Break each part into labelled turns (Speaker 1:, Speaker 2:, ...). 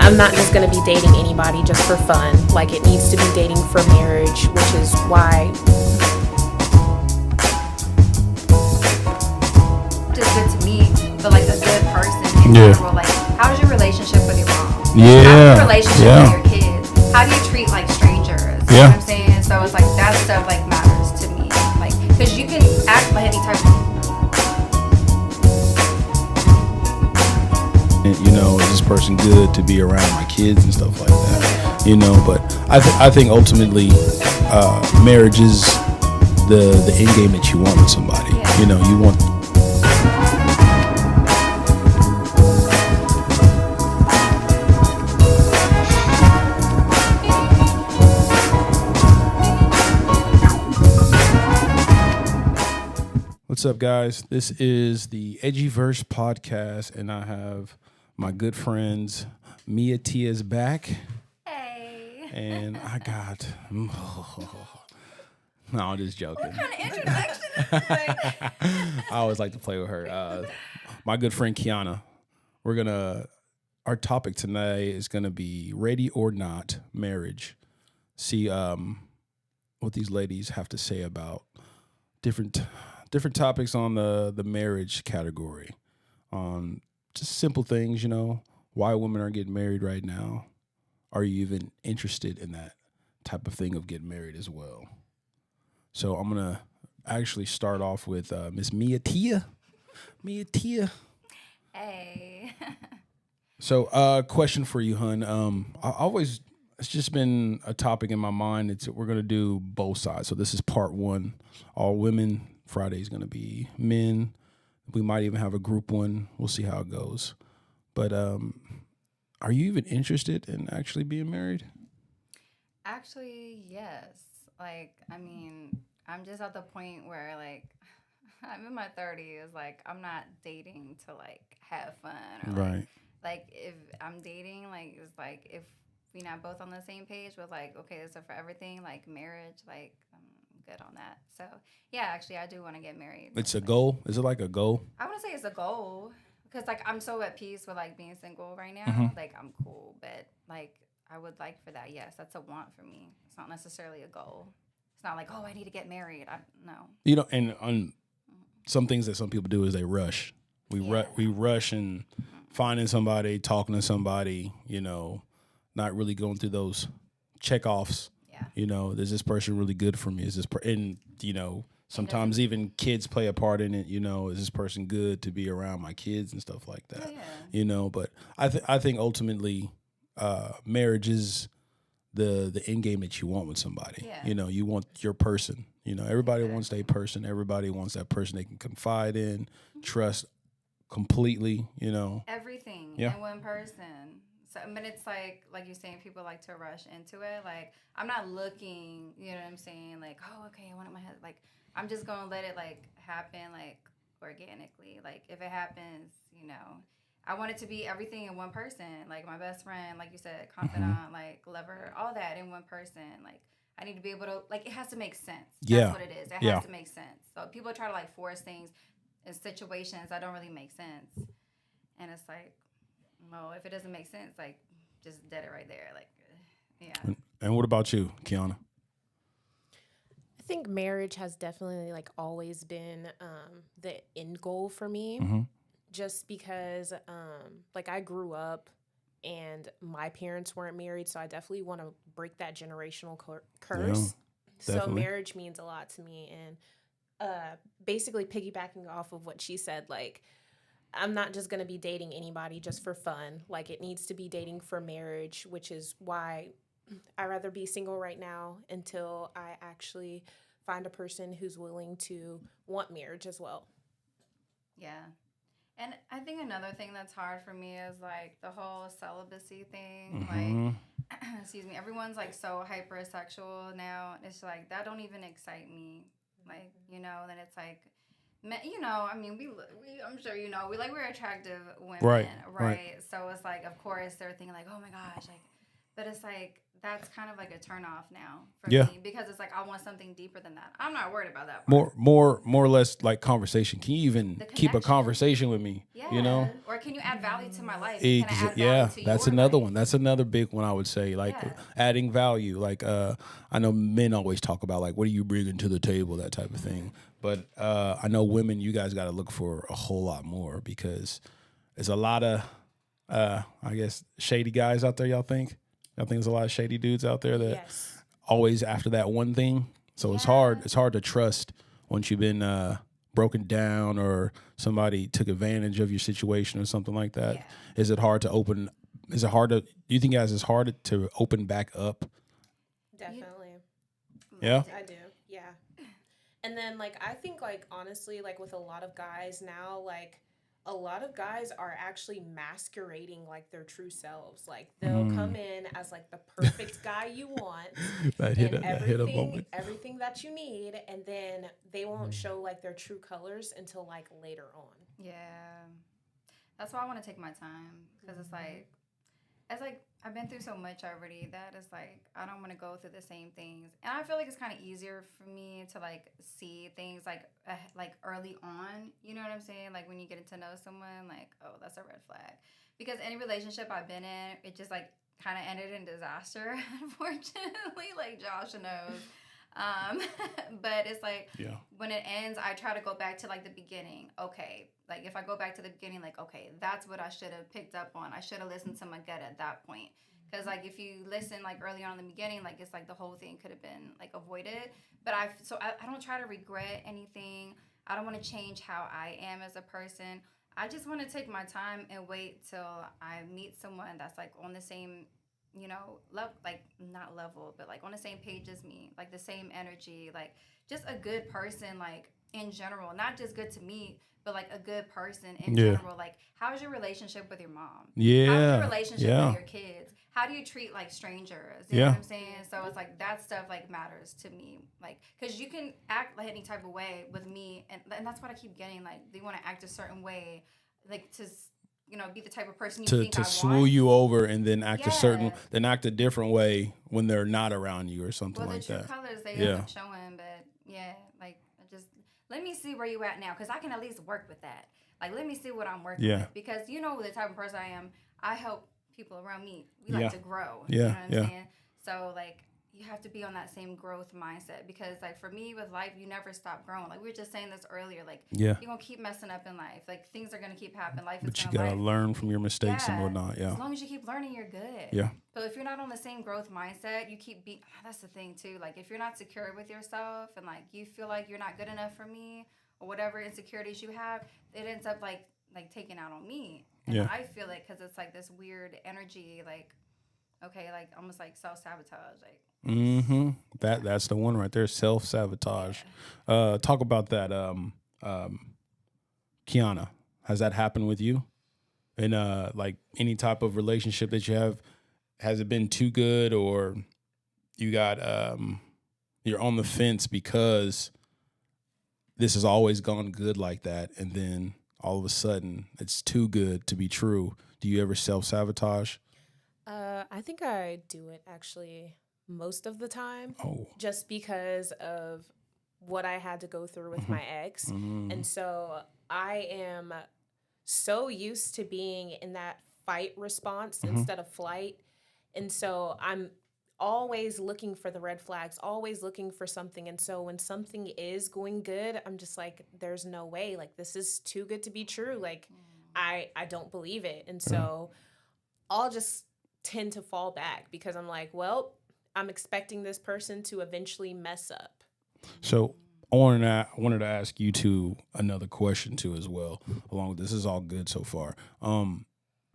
Speaker 1: I'm not just going to be dating anybody just for fun. Like, it needs to be dating for marriage, which is why.
Speaker 2: Just good to me, but like a good person in general. Like, how's your relationship with your mom?
Speaker 3: Yeah.
Speaker 2: How's your relationship with your kids? How do you treat like strangers? You know what I'm saying? So it's like that stuff like matters to me. Like, because you can act like any type of.
Speaker 3: You know, is this person good to be around my kids and stuff like that? You know, but I think ultimately, marriage is the end game that you want with somebody.
Speaker 2: Yeah.
Speaker 3: You know, you want. What's up, guys? This is the Edgyverse podcast, and I have my good friends Mia Tia's back.
Speaker 2: Hey.
Speaker 3: And I got. No, I'm just joking.
Speaker 2: What kind of introduction is this?
Speaker 3: I always like to play with her. My good friend Kiana. Our topic tonight is gonna be ready or not marriage. See what these ladies have to say about different topics on the marriage category. On just simple things, you know, why women are getting married right now. Are you even interested in that type of thing of getting married as well? So I'm going to actually start off with Miss Mia Tia. Mia Tia.
Speaker 2: Hey.
Speaker 3: So question for you, hun. It's just been a topic in my mind. We're going to do both sides. So this is part one, all women. Friday's going to be men. We might even have a group one. We'll see how it goes. But are you even interested in actually being married?
Speaker 2: Actually, yes. Like, I mean, I'm just at the point where, like, I'm in my 30s. Like, I'm not dating to, like, have fun. Or,
Speaker 3: Right.
Speaker 2: Like, if I'm dating, like, it's like, if we're not both on the same page with, like, okay, so for everything, like, marriage, like, I'm good on that. So, yeah, actually, I do want to get married.
Speaker 3: It's a goal? Is it like a goal?
Speaker 2: I want to say it's a goal. Because, like, I'm so at peace with, like, being single right now.
Speaker 3: Mm-hmm.
Speaker 2: Like, I'm cool. But, like, I would like for that. Yes, that's a want for me. It's not necessarily a goal. It's not like, oh, I need to get married. No.
Speaker 3: You know, and on some things that some people do is they rush. We rush and finding somebody, talking to somebody, you know, not really going through those check-offs.
Speaker 2: Yeah.
Speaker 3: You know, is this person really good for me? Is this and, you know, sometimes even kids play a part in it. You know, is this person good to be around my kids and stuff like that?
Speaker 2: Yeah.
Speaker 3: You know, but I think ultimately marriage is the end game that you want with somebody.
Speaker 2: Yeah.
Speaker 3: You know, you want your person. You know, everybody wants their person. Everybody wants that person they can confide in, trust completely. You know,
Speaker 2: Everything
Speaker 3: Yeah.
Speaker 2: in one person. So, but it's like you're saying, people like to rush into it. Like, I'm not looking, you know what I'm saying? Like, oh, okay, I want it in my head. Like, I'm just going to let it, like, happen, like, organically. Like, if it happens, you know, I want it to be everything in one person. Like, my best friend, like you said, confidant, like, lover, all that in one person. Like, I need to be able to, like, it has to make sense.
Speaker 3: Yeah.
Speaker 2: That's what it is. It has to make sense. So, people try to, like, force things in situations that don't really make sense. And it's like, well, if it doesn't make sense, like, just dead it right there. Like, yeah.
Speaker 3: And what about you, Kiana?
Speaker 1: I think marriage has definitely like always been the end goal for me.
Speaker 3: Mm-hmm.
Speaker 1: Just because like I grew up and my parents weren't married, so I definitely want to break that generational curse. So
Speaker 3: definitely.
Speaker 1: marriage means a lot to me, and basically piggybacking off of what she said, like, I'm not just going to be dating anybody just for fun. Like, it needs to be dating for marriage, which is why I'd rather be single right now until I actually find a person who's willing to want marriage as well.
Speaker 2: Yeah. And I think another thing that's hard for me is, like, the whole celibacy thing.
Speaker 3: Mm-hmm.
Speaker 2: Like, excuse me, everyone's, like, so hypersexual now. It's like, that don't even excite me. Like, you know, then it's like, you know, I mean, we I'm sure you know, we're attractive women, right? So it's like, of course, they're thinking like, oh my gosh, like, but it's like that's kind of like a turn off now for
Speaker 3: Yeah.
Speaker 2: me, because it's like I want something deeper than that. I'm not worried about that part.
Speaker 3: More or less like conversation. Can you even
Speaker 2: The
Speaker 3: keep a
Speaker 2: connection.
Speaker 3: conversation with me?
Speaker 2: Yeah.
Speaker 3: You know?
Speaker 2: Or can you add value to my life? Can I add value
Speaker 3: Yeah,
Speaker 2: to
Speaker 3: that's
Speaker 2: your
Speaker 3: another
Speaker 2: life?
Speaker 3: one. That's another big one I would say. Like
Speaker 2: Yeah.
Speaker 3: adding value. Like I know men always talk about like what are you bringing to the table, that type of thing. But I know women, you guys got to look for a whole lot more because there's a lot of I guess shady guys out there. Y'all think there's a lot of shady dudes out there that
Speaker 1: Yes.
Speaker 3: always after that one thing. So it's
Speaker 2: Yeah.
Speaker 3: hard. It's hard to trust once you've been broken down or somebody took advantage of your situation or something like that.
Speaker 2: Yeah.
Speaker 3: Is it hard to open? Is it hard to? Do you think guys it's hard to open back up?
Speaker 1: Definitely.
Speaker 3: Yeah.
Speaker 1: I do. Yeah. And then like I think like honestly like with a lot of guys now like a lot of guys are actually masquerading like their true selves. Like they'll come in as like the perfect guy you want
Speaker 3: That hit
Speaker 1: and
Speaker 3: a moment.
Speaker 1: everything that you need, and then they won't show like their true colors until like later on.
Speaker 2: Yeah. That's why I want to take my time, because it's like I've been through so much already that it's like I don't want to go through the same things, and I feel like it's kind of easier for me to like see things like early on. You know what I'm saying? Like when you get to know someone, like, oh, that's a red flag. Because any relationship I've been in, it just like kind of ended in disaster, unfortunately. Like Josh knows. But it's like
Speaker 3: Yeah.
Speaker 2: when it ends, I try to go back to like the beginning. Okay, like if I go back to the beginning, like, okay, that's what I should have picked up on. I should have listened to my gut at that point. Because like if you listen like early on in the beginning, like it's like the whole thing could have been like avoided. But I don't try to regret anything. I don't want to change how I am as a person. I just want to take my time and wait till I meet someone that's like on the same, you know, like not level, but like on the same page as me, like the same energy, like just a good person, like in general, not just good to meet, but like a good person in general. Like, how's your relationship with your mom?
Speaker 3: Yeah.
Speaker 2: How's your relationship
Speaker 3: Yeah.
Speaker 2: with your kids? How do you treat like strangers? You know what I'm saying? So it's like that stuff like matters to me, like because you can act like any type of way with me, and that's what I keep getting. Like they want to act a certain way, like to you know be the type of person you think
Speaker 3: To
Speaker 2: I
Speaker 3: swoo
Speaker 2: want.
Speaker 3: you over and then act
Speaker 2: Yeah.
Speaker 3: then act a different way when they're not around you or something
Speaker 2: Well, the
Speaker 3: like
Speaker 2: true
Speaker 3: that.
Speaker 2: colors they
Speaker 3: Yeah.
Speaker 2: end up showing, but yeah, like I just let me see where you at now, because I can at least work with that. Like let me see what I'm working
Speaker 3: Yeah.
Speaker 2: with, because you know the type of person I am. I help people around me. We
Speaker 3: Yeah.
Speaker 2: like to grow.
Speaker 3: Yeah,
Speaker 2: You know what I'm
Speaker 3: yeah.
Speaker 2: saying? So like you have to be on that same growth mindset, because like for me with life, you never stop growing. Like we were just saying this earlier. Like
Speaker 3: Yeah.
Speaker 2: you're gonna keep messing up in life. Like things are gonna keep happening. Life
Speaker 3: But
Speaker 2: is
Speaker 3: you
Speaker 2: gonna
Speaker 3: gotta
Speaker 2: life.
Speaker 3: learn from your mistakes and
Speaker 2: Yeah.
Speaker 3: whatnot. Yeah.
Speaker 2: As long as you keep learning, you're good.
Speaker 3: Yeah.
Speaker 2: But if you're not on the same growth mindset, you keep that's the thing too. Like if you're not secure with yourself and like you feel like you're not good enough for me or whatever insecurities you have, it ends up like taking out on me. And
Speaker 3: Yeah.
Speaker 2: I feel it because it's like this weird energy, like okay, like almost like self-sabotage, like
Speaker 3: Mm-hmm. That's the one right there. Self-sabotage. Talk about that. Kiana, has that happened with you? In like any type of relationship that you have, has it been too good, or you got you're on the fence because this has always gone good like that, and then all of a sudden it's too good to be true? Do you ever self-sabotage?
Speaker 1: I think I do it actually most of the time,
Speaker 3: Oh.
Speaker 1: just because of what I had to go through with my ex.
Speaker 3: Mm-hmm.
Speaker 1: And so I am so used to being in that fight response instead of flight. And so I'm always looking for the red flags, always looking for something. And so when something is going good, I'm just like, there's no way. Like, this is too good to be true. Like, I don't believe it. And so I'll just tend to fall back because I'm like, well, I'm expecting this person to eventually mess up.
Speaker 3: So I wanted to ask you two another question too as well. Along with this is all good so far.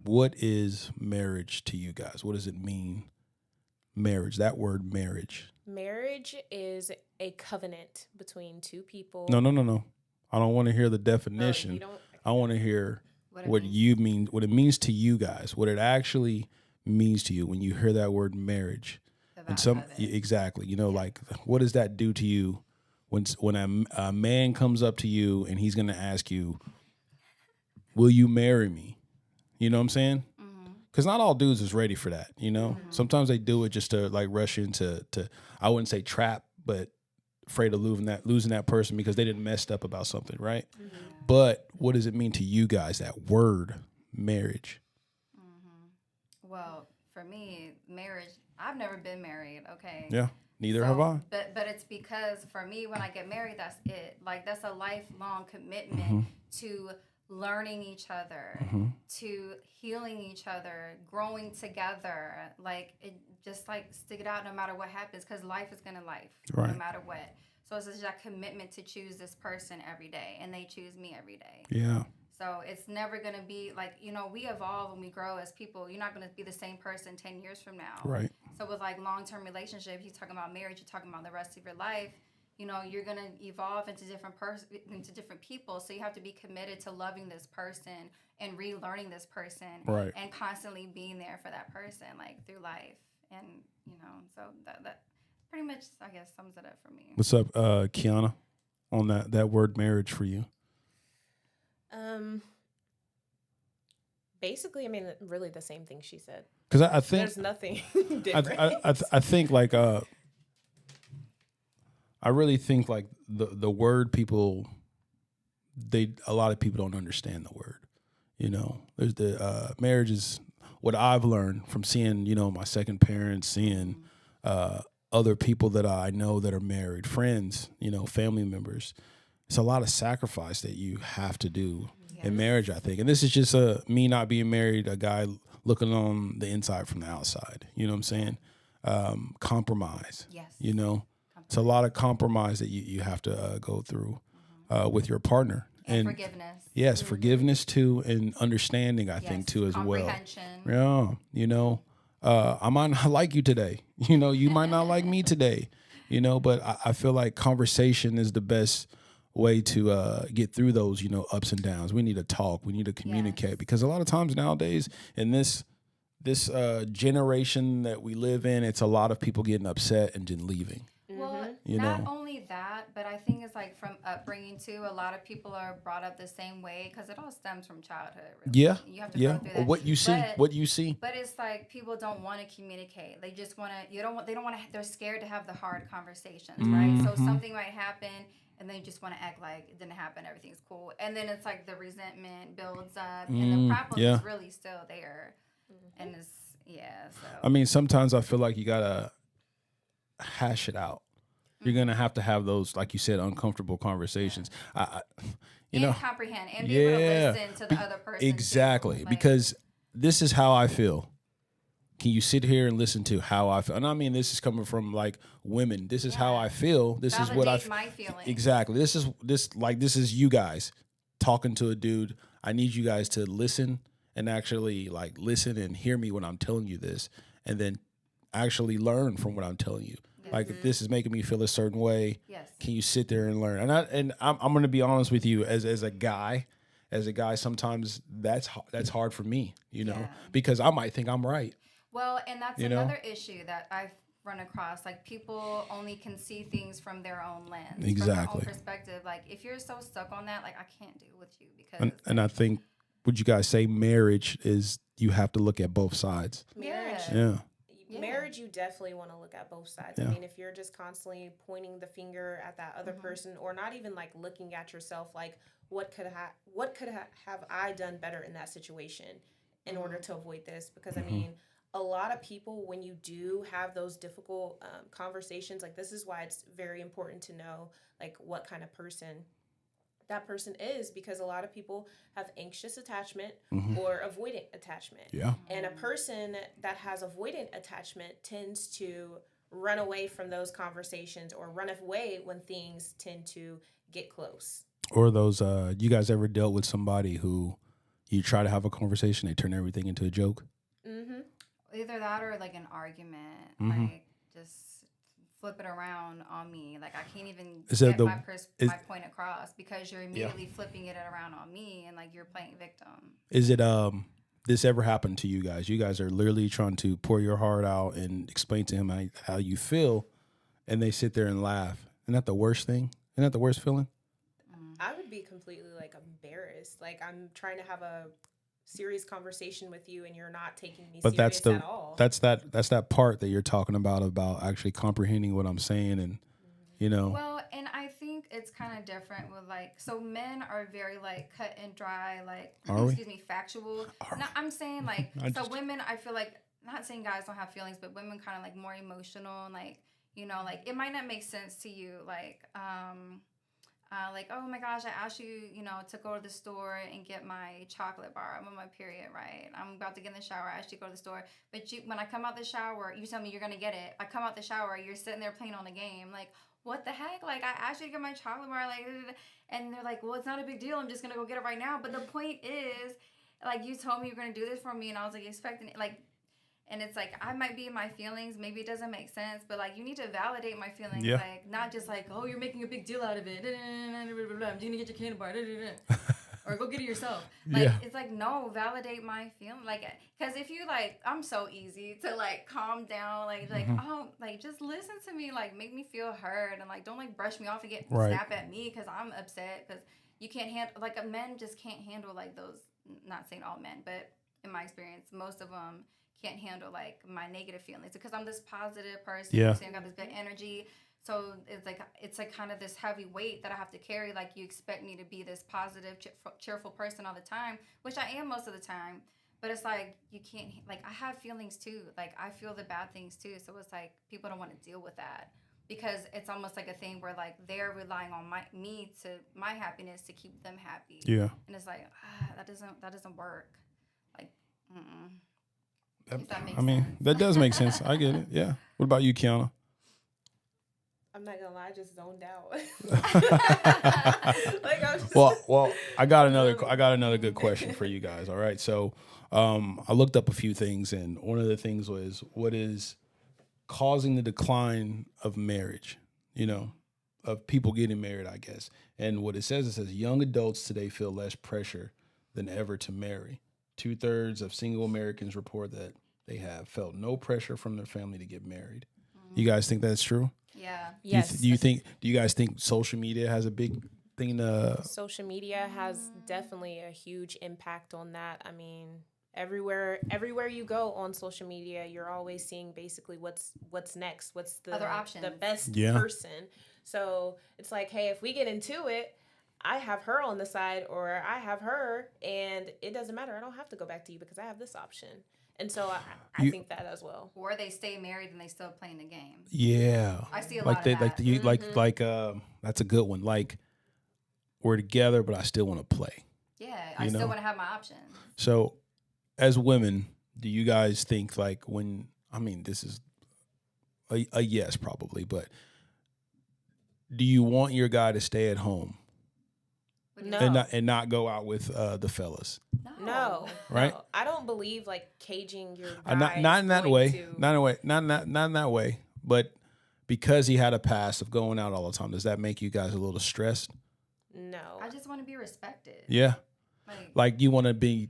Speaker 3: What is marriage to you guys? What does it mean? Marriage, that word marriage.
Speaker 1: Marriage is a covenant between two people.
Speaker 3: No. I don't want to hear the
Speaker 1: Oh,
Speaker 3: definition.
Speaker 1: you don't.
Speaker 3: I want to hear
Speaker 2: what it
Speaker 3: what
Speaker 2: means.
Speaker 3: you mean, what it means to you guys, what it actually means to you when you hear that word marriage.
Speaker 2: The
Speaker 3: And
Speaker 2: vibe of it.
Speaker 3: exactly, you know, like what does that do to you when a man comes up to you and he's going to ask you, will you marry me? You know what I'm saying?
Speaker 2: Mm-hmm.
Speaker 3: because not all dudes is ready for that. You know, sometimes they do it just to like rush into I wouldn't say trap, but afraid of losing that person because they didn't messed up about something, right? But what does it mean to you guys, that word marriage?
Speaker 2: Well, for me, marriage, I've never been married, okay?
Speaker 3: Yeah, neither have I.
Speaker 2: But it's because for me, when I get married, that's it. Like, that's a lifelong commitment to learning each other, to healing each other, growing together. Like, it just like stick it out no matter what happens, because life is gonna life,
Speaker 3: Right.
Speaker 2: no matter what. So it's just that commitment to choose this person every day, and they choose me every day.
Speaker 3: Yeah.
Speaker 2: So it's never going to be like, you know, we evolve and we grow as people. You're not going to be the same person 10 years from now.
Speaker 3: Right.
Speaker 2: So with like long-term relationships, you're talking about marriage, you're talking about the rest of your life, you know, you're going to evolve into into different people. So you have to be committed to loving this person and relearning this person.
Speaker 3: Right.
Speaker 2: And constantly being there for that person, like through life. And, you know, so that pretty much, I guess, sums it up for me.
Speaker 3: What's up, Kiana, on that word marriage for you?
Speaker 1: Basically, I mean, really the same thing she said.
Speaker 3: Because I think
Speaker 1: There's nothing different.
Speaker 3: I think like I really think like the word people, a lot of people don't understand the word. You know, there's the marriage is what I've learned from seeing, you know, my second parents, seeing other people that I know that are married, friends, you know, family members. It's a lot of sacrifice that you have to do in marriage, I think. And this is just me not being married, a guy looking on the inside from the outside. You know what I'm saying? Compromise.
Speaker 2: Yes.
Speaker 3: You know, it's a lot of compromise that you have to go through with your partner.
Speaker 2: And forgiveness.
Speaker 3: Yes, forgiveness too, and understanding, I think, too, as well.
Speaker 2: Comprehension.
Speaker 3: Yeah, you know, I might not like you today. You know, you might not like me today. You know, but I feel like conversation is the best way to get through those, you know, ups and downs. We need to talk. We need to communicate because a lot of times nowadays in this generation that we live in, it's a lot of people getting upset and then leaving.
Speaker 2: Well,
Speaker 3: You
Speaker 2: not
Speaker 3: know.
Speaker 2: only that, but I think it's like from upbringing too. A lot of people are brought up the same way because it all stems from childhood. Really.
Speaker 3: Yeah,
Speaker 2: You have to
Speaker 3: yeah.
Speaker 2: go through
Speaker 3: Or
Speaker 2: that.
Speaker 3: what you see,
Speaker 2: But But it's like people don't want to communicate. They just want to. They don't want to. They're scared to have the hard conversations, right? So something might happen, and they just want to act like it didn't happen. Everything's cool, and then it's like the resentment builds up, and the problem is really still there, and it's So
Speaker 3: I mean, sometimes I feel like you gotta hash it out. You're gonna have to have those, like you said, uncomfortable conversations. You know,
Speaker 2: comprehend and be able to listen to the other person.
Speaker 3: exactly,
Speaker 2: too. Like,
Speaker 3: because this is how I feel. Can you sit here and listen to how I feel? And I mean, this is coming from like women. This is how I feel. This is what I
Speaker 2: validate my feelings.
Speaker 3: exactly. This is you guys talking to a dude. I need you guys to listen and actually like listen and hear me when I'm telling you this, and then actually learn from what I'm telling you. Like if this is making me feel a certain way, can you sit there and learn? And I'm going to be honest with you as a guy, sometimes that's hard for me, you know, because I might think I'm right.
Speaker 2: Well, and that's another issue that I've run across. Like people only can see things from their own lens, from their own perspective. Like if you're so stuck on that, like I can't deal with you because.
Speaker 3: And I think, would you guys say marriage is you have to look at both sides?
Speaker 1: Marriage.
Speaker 3: Yeah.
Speaker 1: Marriage, you definitely want to look at both sides.
Speaker 3: Yeah.
Speaker 1: I mean, if you're just constantly pointing the finger at that other person, or not even like looking at yourself, like what could have I done better in that situation in order to avoid this? Because I mean, a lot of people, when you do have those difficult conversations, like this is why it's very important to know like what kind of person that person is, because a lot of people have anxious attachment or avoidant attachment.
Speaker 3: Yeah.
Speaker 1: And a person that has avoidant attachment tends to run away from those conversations or run away when things tend to get close.
Speaker 3: Or those, you guys ever dealt with somebody who you try to have a conversation, they turn everything into a joke?
Speaker 2: Mm-hmm. Either that or like an argument, like just flip it around on me. Like I can't even get my point across because you're immediately flipping it around on me and like you're playing victim.
Speaker 3: Is it this ever happened to you guys? You guys are literally trying to pour your heart out and explain to him how you feel, and they sit there and laugh. Isn't that the worst thing? Isn't that the worst feeling?
Speaker 1: I would be completely like embarrassed. Like I'm trying to have a serious conversation with you and you're not taking me
Speaker 3: But
Speaker 1: serious
Speaker 3: that's the
Speaker 1: at all.
Speaker 3: that's that part that you're talking about actually comprehending what I'm saying, and you know.
Speaker 2: Well, and I think it's kind of different with like, so men are very like cut and dry, like,
Speaker 3: Are we?
Speaker 2: excuse me, factual. No, I'm saying like,
Speaker 3: I
Speaker 2: so
Speaker 3: just-
Speaker 2: women, I feel like, not saying guys don't have feelings, but women kind of like more emotional and like, you know, like it might not make sense to you, like, oh my gosh, I asked you, you know, to go to the store and get my chocolate bar. I'm on my period, right? I'm about to get in the shower. I asked you to go to the store. But when I come out the shower, you tell me you're going to get it. I come out the shower, you're sitting there playing on the game. Like, what the heck? Like, I asked you to get my chocolate bar. Like, and they're like, well, it's not a big deal. I'm just going to go get it right now. But the point is, like, you told me you're going to do this for me. And I was like, expecting it. Like, and it's like, I might be in my feelings. Maybe it doesn't make sense. But, like, you need to validate my feelings.
Speaker 3: Yeah.
Speaker 2: Like, not just like, oh, you're making a big deal out of it. I'm going to get your candy bar. Or go get it yourself. Like,
Speaker 3: Yeah.
Speaker 2: it's like, no, validate my feeling. Like, because if you, like, I'm so easy to, like, calm down. Like, oh, like, just listen to me. Like, make me feel heard. And, like, don't, like, brush me off and
Speaker 3: Right.
Speaker 2: snap at me because I'm upset. Because you can't handle, like, men just can't handle, like, those, not saying all men, but in my experience, most of them can't handle like my negative feelings because I'm this positive person.
Speaker 3: Yeah.
Speaker 2: I've got this good energy. So it's like kind of this heavy weight that I have to carry. Like you expect me to be this positive, cheerful person all the time, which I am most of the time. But it's like you can't, like I have feelings too. Like I feel the bad things too. So it's like people don't want to deal with that because it's almost like a thing where like they're relying on my happiness to keep them happy.
Speaker 3: Yeah.
Speaker 2: And it's like that doesn't work. Like, if that makes
Speaker 3: I mean,
Speaker 2: sense.
Speaker 3: that does make sense. I get it. Yeah. What about you, Kiana?
Speaker 1: I'm not gonna lie, I just zoned out. Like I was just
Speaker 3: Well, I got another good question for you guys. All right, so I looked up a few things, and one of the things was what is causing the decline of marriage. You know, of people getting married, I guess. And what it says young adults today feel less pressure than ever to marry. 2/3 of single Americans report that they have felt no pressure from their family to get married. You guys think that's true?
Speaker 2: Yeah.
Speaker 1: yes.
Speaker 3: Do you guys think social media has a big thing to?
Speaker 1: Social media has definitely a huge impact on that. I mean, everywhere you go on social media, you're always seeing basically what's next, what's the
Speaker 2: Other options.
Speaker 1: the best
Speaker 3: Yeah.
Speaker 1: person. So it's like, hey, if we get into it, I have her on the side or I have her, and it doesn't matter. I don't have to go back to you because I have this option. And so I think that as well.
Speaker 2: Or they stay married and they still playing the game.
Speaker 3: Yeah,
Speaker 2: I see a
Speaker 3: like
Speaker 2: lot
Speaker 3: they
Speaker 2: of
Speaker 3: like
Speaker 2: that.
Speaker 3: you like that's a good one. Like we're together, but I still want to play.
Speaker 2: Yeah, I
Speaker 3: You know.
Speaker 2: still want to have my options.
Speaker 3: So, as women, do you guys think like when I mean this is a yes probably, but do you want your guy to stay at home
Speaker 2: What do you
Speaker 1: No.
Speaker 2: think?
Speaker 3: and not go out with the fellas?
Speaker 1: No,
Speaker 3: Right?
Speaker 1: no. I don't believe like caging your
Speaker 3: Not
Speaker 1: guy
Speaker 3: not
Speaker 1: is
Speaker 3: in that
Speaker 1: going
Speaker 3: way.
Speaker 1: to-
Speaker 3: Not in a way. Not in that way. But because he had a past of going out all the time, does that make you guys a little stressed?
Speaker 1: No.
Speaker 2: I just want to be respected.
Speaker 3: Yeah.
Speaker 2: Like,
Speaker 3: Like you want to be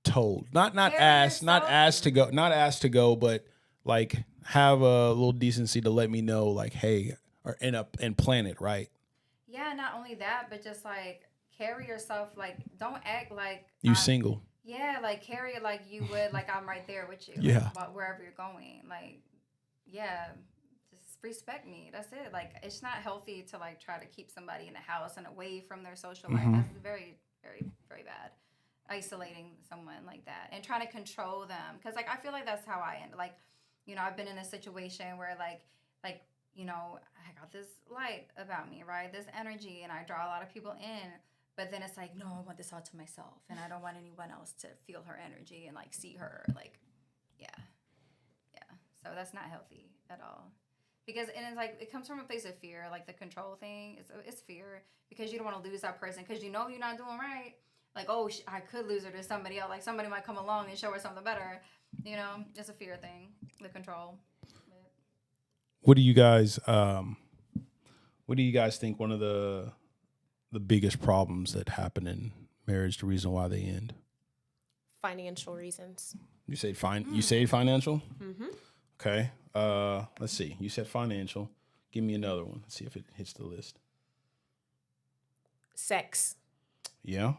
Speaker 3: told, not
Speaker 2: Carry
Speaker 3: asked, not
Speaker 2: yourself.
Speaker 3: asked to go, but like have a little decency to let me know, like, hey, or and plan it right.
Speaker 2: yeah, not only that, but just like carry yourself. Like, don't act like
Speaker 3: You
Speaker 2: I'm-
Speaker 3: single.
Speaker 2: Yeah, like carry it like you would, like I'm right there with you.
Speaker 3: Yeah.
Speaker 2: Like, wherever you're going, like, yeah, just respect me. That's it. Like, it's not healthy to like try to keep somebody in the house and away from their social life. That's very, very, very bad. Isolating someone like that and trying to control them, because like I feel like that's how I end. Like, you know, I've been in a situation where like you know, I got this light about me, right? This energy, and I draw a lot of people in. But then it's like, no, I want this all to myself, and I don't want anyone else to feel her energy and like see her, like, yeah. So that's not healthy at all, because and it's like it comes from a place of fear, like the control thing. It's fear because you don't want to lose that person because you know you're not doing right. Like, oh, I could lose her to somebody else. Like somebody might come along and show her something better. You know, it's a fear thing, the control.
Speaker 3: What do you guys think one of the biggest problems that happen in marriage, the reason why they end?
Speaker 1: Financial reasons.
Speaker 3: You say you say financial?
Speaker 1: Mm-hmm.
Speaker 3: Okay. Let's see. You said financial. Give me another one. Let's see if it hits the list.
Speaker 1: Sex.
Speaker 3: Yeah.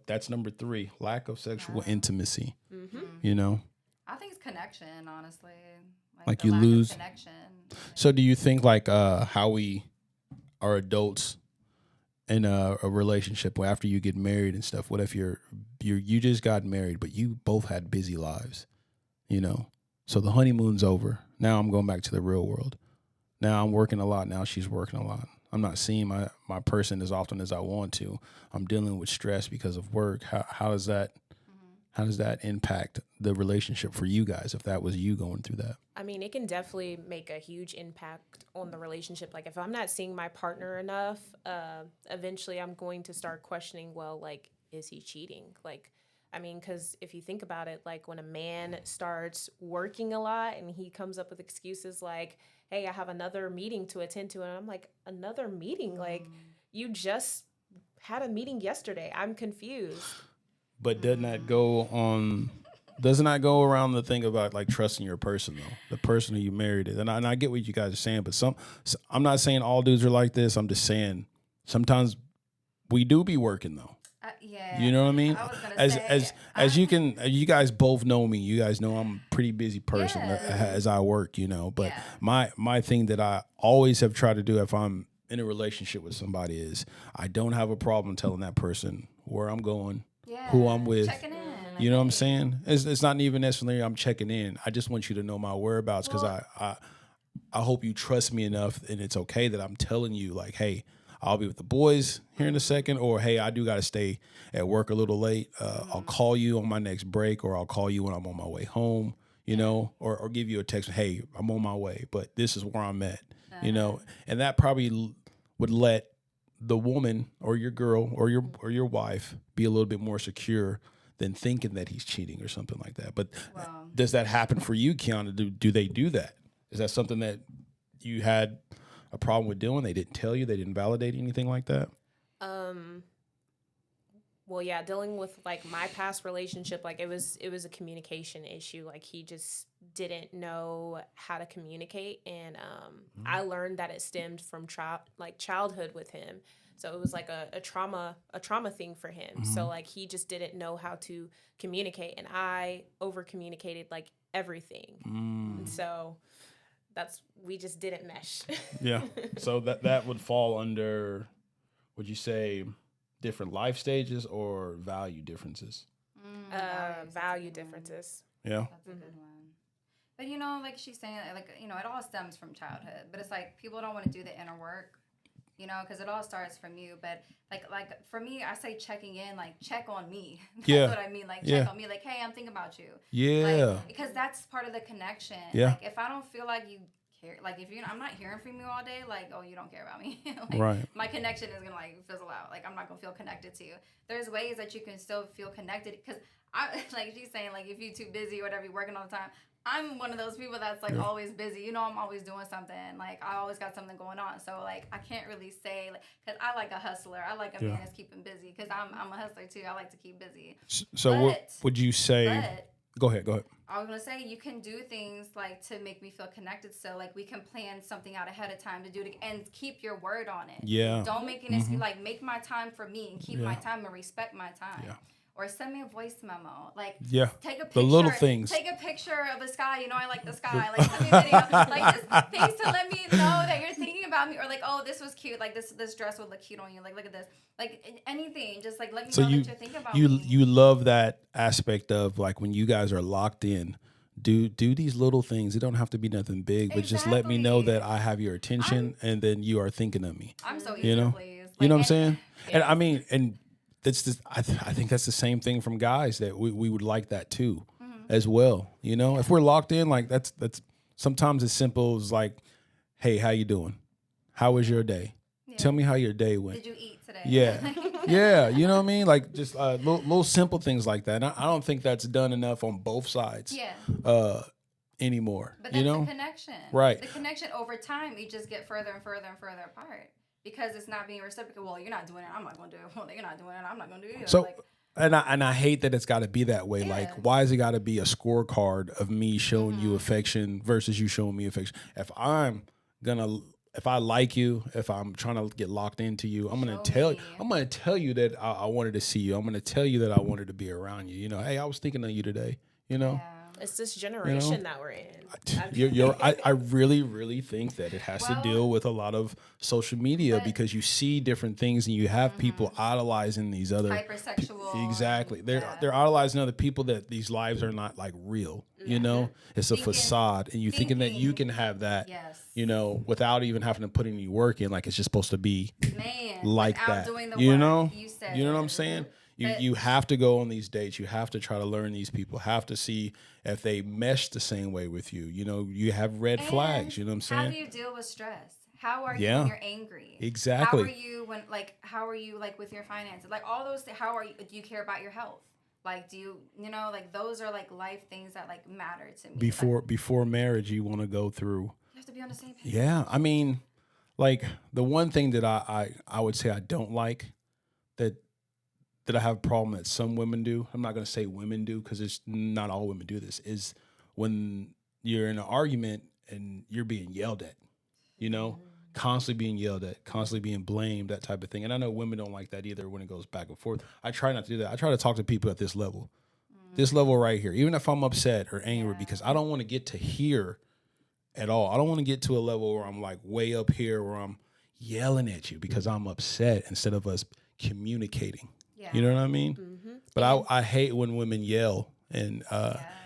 Speaker 3: That's number 3, lack of sexual
Speaker 2: Yeah.
Speaker 3: intimacy.
Speaker 1: Mm-hmm.
Speaker 3: You know,
Speaker 2: I think it's connection, honestly.
Speaker 3: Like
Speaker 2: the
Speaker 3: you
Speaker 2: lack of
Speaker 3: lose-
Speaker 2: connection.
Speaker 3: so do you think like how we are adults in a relationship where after you get married and stuff, what if you just got married but you both had busy lives, you know? So the honeymoon's over. Now I'm going back to the real world. Now I'm working a lot. Now she's working a lot. I'm not seeing my person as often as I want to. I'm dealing with stress because of work. How does that impact the relationship for you guys if that was you going through that?
Speaker 1: I mean, it can definitely make a huge impact on the relationship. Like, if I'm not seeing my partner enough, eventually I'm going to start questioning, well, like, is he cheating? Like, I mean, because if you think about it, like, when a man starts working a lot and he comes up with excuses like, hey, I have another meeting to attend to, and I'm like, another meeting? Like, you just had a meeting yesterday. I'm confused.
Speaker 3: But doesn't that go around the thing about like trusting your person though, the person who you married? And I get what you guys are saying, but I'm not saying all dudes are like this. I'm just saying sometimes we do be working though.
Speaker 2: Yeah.
Speaker 3: You know what I mean?
Speaker 2: I was gonna say,
Speaker 3: As you guys both know me. You guys know I'm a pretty busy person
Speaker 2: Yeah.
Speaker 3: as I work. You know, but
Speaker 2: Yeah.
Speaker 3: my thing that I always have tried to do if I'm in a relationship with somebody is I don't have a problem telling that person where I'm going, who I'm with.
Speaker 2: Checking in.
Speaker 3: You know what I'm saying? It's not even necessarily I'm checking in. I just want you to know my whereabouts because I hope you trust me enough and it's okay that I'm telling you like, hey, I'll be with the boys here in a second, or hey, I do got to stay at work a little late. I'll call you on my next break, or I'll call you when I'm on my way home, you know, or give you a text, hey, I'm on my way, but this is where I'm at, you know, and that probably would let the woman or your girl or your wife be a little bit more secure than thinking that he's cheating or something like that. But does that happen for you, Kiana? Do they do that? Is that something that you had a problem with doing? They didn't tell you, they didn't validate anything like that?
Speaker 1: Well, yeah, dealing with like my past relationship, like it was a communication issue. Like he just didn't know how to communicate, and I learned that it stemmed from childhood with him. So it was like a trauma thing for him. So like he just didn't know how to communicate, and I over communicated like everything. And so we just didn't mesh.
Speaker 3: Yeah. So that would fall under, would you say, different life stages or value differences?
Speaker 1: Value differences.
Speaker 3: Yeah.
Speaker 2: That's a good one. But you know, like she's saying, like, you know, it all stems from childhood. But it's like people don't want to do the inner work, you know, because it all starts from you. But like for me, I say checking in, like check on me. That's what I mean. Like check on me, like, hey, I'm thinking about you.
Speaker 3: Yeah.
Speaker 2: Like, because that's part of the connection.
Speaker 3: Yeah.
Speaker 2: Like if I don't feel like you care, like if I'm not hearing from you all day, like, oh, you don't care about me. Like,
Speaker 3: right.
Speaker 2: My connection is gonna like fizzle out. Like I'm not gonna feel connected to you. There's ways that you can still feel connected, because I like she's saying, like if you're too busy or whatever, you're working all the time. I'm one of those people that's like always busy. You know, I'm always doing something. Like I always got something going on. So like I can't really say, like, because I like a hustler. I like a man that's keeping busy, because I'm a hustler too. I like to keep busy.
Speaker 3: So what would you say? Go ahead.
Speaker 2: I was gonna say you can do things like to make me feel connected. So like we can plan something out ahead of time to do it and keep your word on it.
Speaker 3: Yeah.
Speaker 2: Don't make an excuse. Like make my time for me and keep my time and respect my time.
Speaker 3: Yeah.
Speaker 2: Or send me a voice memo. Like, take a picture.
Speaker 3: The little things.
Speaker 2: Take a picture of the sky. You know, I like the sky. Like, send me a video. Like, just things to let me know that you're thinking about me. Or like, oh, this was cute. Like, this dress would look cute on you. Like, look at this. Like, anything. Just like, let me know that you're thinking about me.
Speaker 3: You love that aspect of like when you guys are locked in. Do these little things. It don't have to be nothing big, but just let me know that I have your attention and then you are thinking of me.
Speaker 2: I'm so easy to please. Like,
Speaker 3: you know what I'm saying? And I mean, and that's just, I think that's the same thing from guys, that we would like that too, as well. You know, if we're locked in, like that's sometimes as simple as like, hey, how you doing? How was your day? Tell me how your day went.
Speaker 2: Did you eat today?
Speaker 3: Yeah. Yeah. You know what I mean? Like just little simple things like that. And I don't think that's done enough on both sides.
Speaker 2: Yeah.
Speaker 3: Anymore.
Speaker 2: But that's
Speaker 3: the
Speaker 2: connection.
Speaker 3: Right.
Speaker 2: The connection over time, you just get further and further and further apart. Because it's not being reciprocal. Well, you're not doing it, I'm not going to do it. Well, you're not doing it, I'm not going to do it.
Speaker 3: So,
Speaker 2: like,
Speaker 3: and I hate that it's got to be that way. Like, why is it got to be a scorecard of me showing you affection versus you showing me affection? If if I like you, if I'm trying to get locked into you, I'm gonna
Speaker 2: Show me.
Speaker 3: tell you that I wanted to see you. I'm gonna tell you that I wanted to be around you. You know, hey, I was thinking of you today. You know,
Speaker 2: Yeah.
Speaker 1: It's this generation that we're in.
Speaker 3: I really, really think that it has to
Speaker 2: Well,
Speaker 3: deal with a lot of social media
Speaker 2: but-
Speaker 3: because you see different things and you have people idolizing these other
Speaker 2: Hypersexual.
Speaker 3: exactly. They're
Speaker 2: Yeah.
Speaker 3: they're idolizing other people that these lives are not like real. You know, it's a
Speaker 2: Thinking-
Speaker 3: facade, and you thinking that you can have that.
Speaker 2: Yes.
Speaker 3: You know, without even having to put any work in, like it's just supposed to be
Speaker 2: Man.
Speaker 3: like
Speaker 2: without
Speaker 3: that.
Speaker 2: Doing the
Speaker 3: You
Speaker 2: work,
Speaker 3: know,
Speaker 2: You said
Speaker 3: you know what
Speaker 2: it.
Speaker 3: I'm saying? You
Speaker 2: But-
Speaker 3: you have to go on these dates. You have to try to learn these people. Have to see if they mesh the same way with you. You know, you have red
Speaker 2: And
Speaker 3: flags. You know what I'm
Speaker 2: How
Speaker 3: saying?
Speaker 2: do you deal with stress? How are you
Speaker 3: Yeah.
Speaker 2: when you're angry?
Speaker 3: Exactly.
Speaker 2: How are you when how are you like with your finances? Like all those how are you do you care about your health? Like do you know like those are like life things that like matter to me.
Speaker 3: Before marriage, you want to go through.
Speaker 2: You have to be on the same page.
Speaker 3: Yeah, I mean, like the one thing that I would say I don't like that I have a problem that some women do. I'm not going to say women do because it's not all women do this. Is when you're in an argument and you're being yelled at, you know, constantly being yelled at, constantly being blamed, that type of thing. And I know women don't like that either when it goes back and forth. I try not to do that. I try to talk to people at this level right here, even if I'm upset or angry, because I don't want to get to here at all. I don't want to get to a level where I'm like way up here where I'm yelling at you because I'm upset instead of us communicating.
Speaker 2: Yeah.
Speaker 3: You know what I mean? But I hate when women yell. And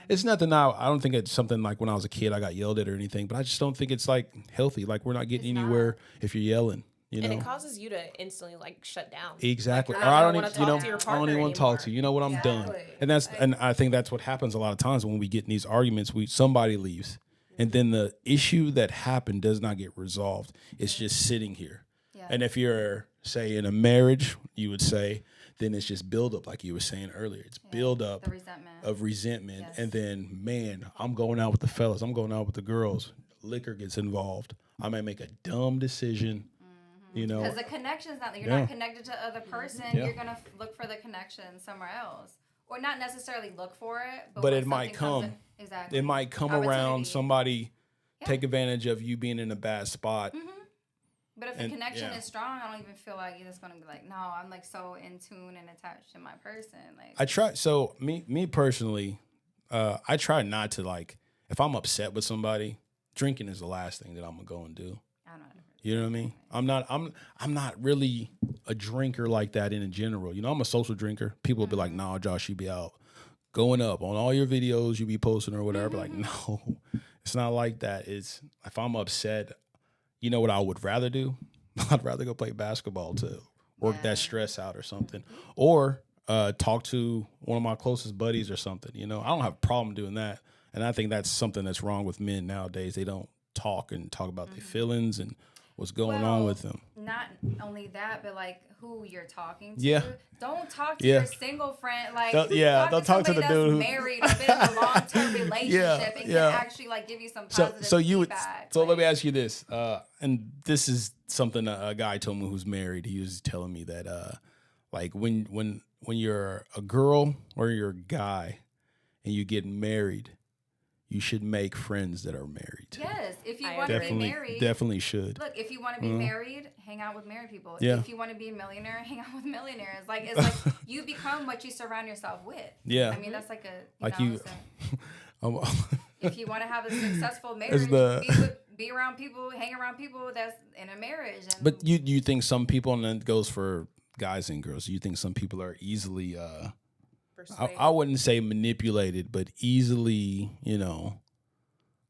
Speaker 3: it's nothing now. I don't think it's something like when I was a kid I got yelled at or anything, but I just don't think it's like healthy. Like we're not getting anywhere if you're yelling, you know?
Speaker 1: And it causes you to instantly like shut down.
Speaker 3: Exactly.
Speaker 1: Like,
Speaker 3: Or
Speaker 1: you're
Speaker 3: I
Speaker 1: not
Speaker 3: don't
Speaker 1: gonna
Speaker 3: even,
Speaker 1: wanna
Speaker 3: you know,
Speaker 1: talk to your
Speaker 3: I don't
Speaker 1: partner
Speaker 3: even want to talk to
Speaker 1: anymore.
Speaker 3: you. You know what? I'm done.
Speaker 2: Exactly.
Speaker 3: And I think that's what happens a lot of times when we get in these arguments. Somebody leaves, and then the issue that happened does not get resolved. It's just sitting here.
Speaker 2: Yeah.
Speaker 3: And if you're say in a marriage, you would say, then it's just build up, like you were saying earlier. It's build up
Speaker 2: The resentment.
Speaker 3: of resentment,
Speaker 2: Yes.
Speaker 3: and then man, I'm going out with the fellas. I'm going out with the girls. Liquor gets involved. I might make a dumb decision. You know,
Speaker 2: Because the connection's not you're
Speaker 3: Yeah.
Speaker 2: not connected to other person.
Speaker 3: Yeah.
Speaker 2: You're gonna look for the connection somewhere else, or not necessarily look for it,
Speaker 3: But
Speaker 2: when
Speaker 3: it might
Speaker 2: something comes
Speaker 3: come.
Speaker 2: in- exactly.
Speaker 3: it might come
Speaker 2: Opportunity.
Speaker 3: around. Somebody
Speaker 2: Yeah.
Speaker 3: take advantage of you being in a bad spot.
Speaker 2: But if the
Speaker 3: and-
Speaker 2: connection
Speaker 3: yeah.
Speaker 2: is strong, I don't even feel like you're just gonna be like, no, I'm like so in tune and attached to my person. Like
Speaker 3: I try. So me personally, I try not to like. If I'm upset with somebody, drinking is the last thing that I'm gonna go and do.
Speaker 2: I don't know.
Speaker 3: You know what I mean? I'm not really a drinker like that in general. You know, I'm a social drinker. People will be like, "Nah, Josh, you be out going up on all your videos you be posting or whatever." Like, no, it's not like that. It's if I'm upset, you know what I would rather do? I'd rather go play basketball to work
Speaker 2: Yeah.
Speaker 3: that stress out or something, or talk to one of my closest buddies or something. You know, I don't have a problem doing that, and I think that's something that's wrong with men nowadays. They don't talk about their feelings and what's going on
Speaker 2: Well,
Speaker 3: with them.
Speaker 2: Not only that, but like who you're talking to.
Speaker 3: Yeah.
Speaker 2: Don't talk to
Speaker 3: Yeah.
Speaker 2: your single friend. Like
Speaker 3: Don't- yeah, don't talk to
Speaker 2: somebody
Speaker 3: the dude who-
Speaker 2: that's married or been in a long term relationship and
Speaker 3: yeah.
Speaker 2: can actually like give you some
Speaker 3: So
Speaker 2: positive
Speaker 3: so you would
Speaker 2: feedback.
Speaker 3: so let me
Speaker 2: Like,
Speaker 3: ask you this, and this is something a guy told me who's married. He was telling me that like when you're a girl or you're a guy and you get married, you should make friends that are married.
Speaker 2: yes, if you
Speaker 1: I
Speaker 2: want to be
Speaker 3: Definitely,
Speaker 2: married,
Speaker 3: definitely should.
Speaker 2: look, if you want to be married, hang out with married people.
Speaker 3: Yeah.
Speaker 2: If you want to be a millionaire, hang out with millionaires. Like it's like you become what you surround yourself with.
Speaker 3: Yeah.
Speaker 2: I mean that's like a
Speaker 3: Like
Speaker 2: know,
Speaker 3: you-
Speaker 2: so if you want to have a successful marriage,
Speaker 3: As the-
Speaker 2: be around people, hang around people that's in a marriage. And
Speaker 3: But you think some people, and then it goes for guys and girls. You think some people are easily I wouldn't say manipulated, but easily, you know,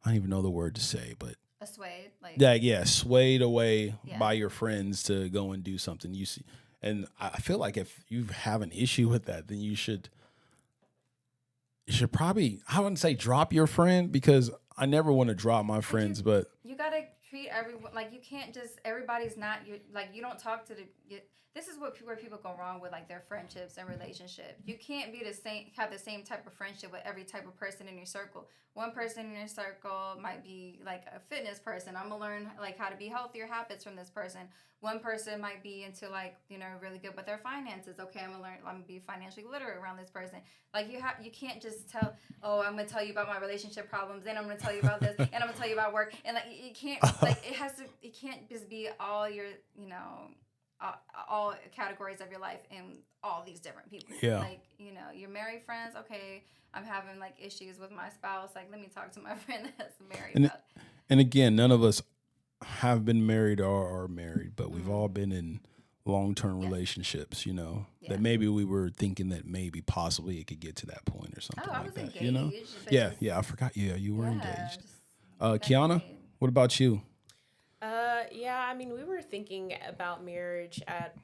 Speaker 3: I don't even know the word to say, but
Speaker 2: swayed, like
Speaker 3: swayed away
Speaker 2: Yeah.
Speaker 3: by your friends to go and do something. You see, and I feel like if you have an issue with that, then you should probably, I wouldn't say drop your friend, because I never want to drop my friends, but
Speaker 2: you gotta treat everyone like you can't just everybody's not you like you don't talk to this is where people go wrong with like their friendships and relationships. You can't be have the same type of friendship with every type of person in your circle. One person in your circle might be like a fitness person. I'm gonna learn like how to be healthier habits from this person. One person might be into like, you know, really good with their finances. Okay, I'm gonna be financially literate around this person. Like you can't just tell, oh, I'm gonna tell you about my relationship problems, then I'm gonna tell you about this, and I'm gonna tell you about work, and like you can't like it has to. It can't just be all your, you know, all categories of your life and all these different people.
Speaker 3: Yeah.
Speaker 2: Like, you know, your married friends. Okay, I'm having like issues with my spouse. Like, let me talk to my friend that's married.
Speaker 3: And,
Speaker 2: about
Speaker 3: and again, none of us have been married or are married, but we've all been in long-term
Speaker 2: Yes.
Speaker 3: relationships, you know,
Speaker 2: Yeah.
Speaker 3: that maybe we were thinking that maybe possibly it could get to that point or something
Speaker 2: I
Speaker 3: like
Speaker 2: was
Speaker 3: that,
Speaker 2: engaged.
Speaker 3: you know?
Speaker 2: but
Speaker 3: Yeah,
Speaker 2: just-
Speaker 3: yeah, I forgot. Yeah, you were
Speaker 2: yeah,
Speaker 3: engaged.
Speaker 2: just
Speaker 3: Kiana,
Speaker 2: definitely.
Speaker 3: what about you?
Speaker 1: Yeah, I mean, we were thinking about marriage at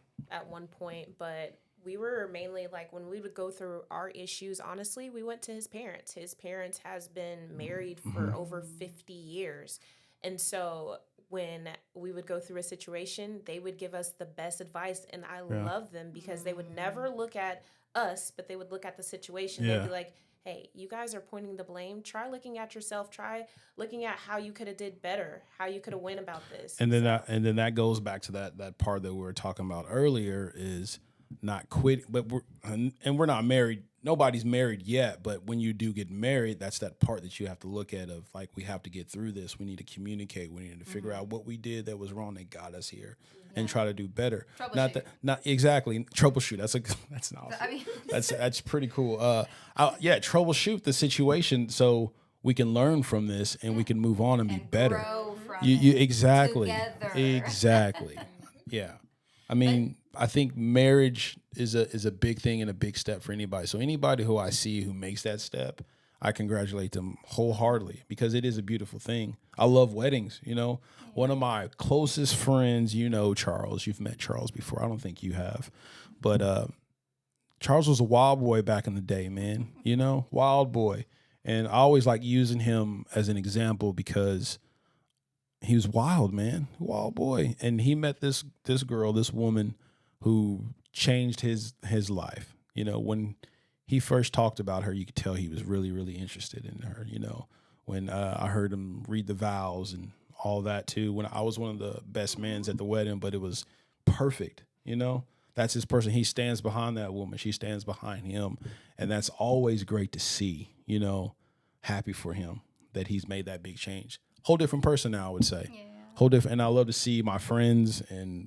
Speaker 1: one point, but we were mainly like when we would go through our issues, honestly, we went to his parents. His parents has been married for over 50 years. And so when we would go through a situation, they would give us the best advice, and I love them because they would never look at us, but they would look at the situation.
Speaker 3: Yeah.
Speaker 1: They'd be like, hey, you guys are pointing the blame. Try looking at yourself. Try looking at how you could have did better, how you could have went about this.
Speaker 3: And then that goes back to that part that we were talking about earlier is not quitting, but we're not married. Nobody's married yet, but when you do get married, that's that part that you have to look at of like, we have to get through this. We need to communicate. We need to figure out what we did that was wrong that got us here and try to do better. Not exactly troubleshoot. That's not,
Speaker 2: I mean,
Speaker 3: that's pretty cool. Troubleshoot the situation so we can learn from this and we can move on and be better.
Speaker 2: grow from
Speaker 3: You
Speaker 2: it
Speaker 3: exactly.
Speaker 2: together.
Speaker 3: Exactly. Yeah. I mean, I think marriage is a big thing and a big step for anybody. So anybody who I see who makes that step, I congratulate them wholeheartedly because it is a beautiful thing. I love weddings, you know. One of my closest friends, you know, Charles. You've met Charles before. I don't think you have. But Charles was a wild boy back in the day, man. You know, wild boy. And I always like using him as an example because he was wild, man, wild boy. And he met this girl, this woman who changed his life. You know, when he first talked about her, you could tell he was really, really interested in her, you know. When I heard him read the vows and all that too, when I was one of the best mans at the wedding, but it was perfect, you know. That's his person. He stands behind that woman. She stands behind him. And that's always great to see, you know, happy for him that he's made that big change. Whole different person now, I would say.
Speaker 2: Yeah.
Speaker 3: Whole different. And I love to see my friends and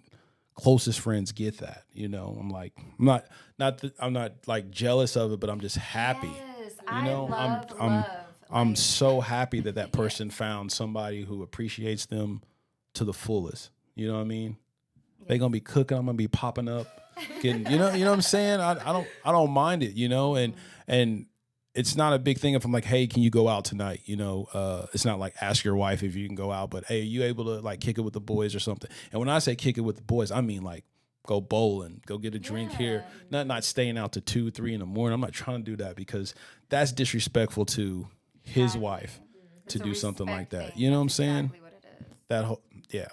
Speaker 3: closest friends get that, you know. I'm like, I'm not like jealous of it, but I'm just happy.
Speaker 2: Yes,
Speaker 3: You know,
Speaker 2: I love.
Speaker 3: I'm
Speaker 2: Like,
Speaker 3: so happy that person found somebody who appreciates them to the fullest. You know what I mean? They're gonna be cooking. I'm gonna be popping up, getting. You know what I'm saying? I don't mind it. You know, and it's not a big thing if I'm like, hey, can you go out tonight? You know, it's not like ask your wife if you can go out, but hey, are you able to like kick it with the boys or something? And when I say kick it with the boys, I mean like go bowling, go get a drink here, not staying out to 2, 3 in the morning. I'm not trying to do that because that's disrespectful to his wife
Speaker 2: it's
Speaker 3: to
Speaker 2: a
Speaker 3: do something like
Speaker 2: respect
Speaker 3: that.
Speaker 2: thing.
Speaker 3: You know what I'm
Speaker 2: That's
Speaker 3: saying?
Speaker 2: Exactly what it is.
Speaker 3: That whole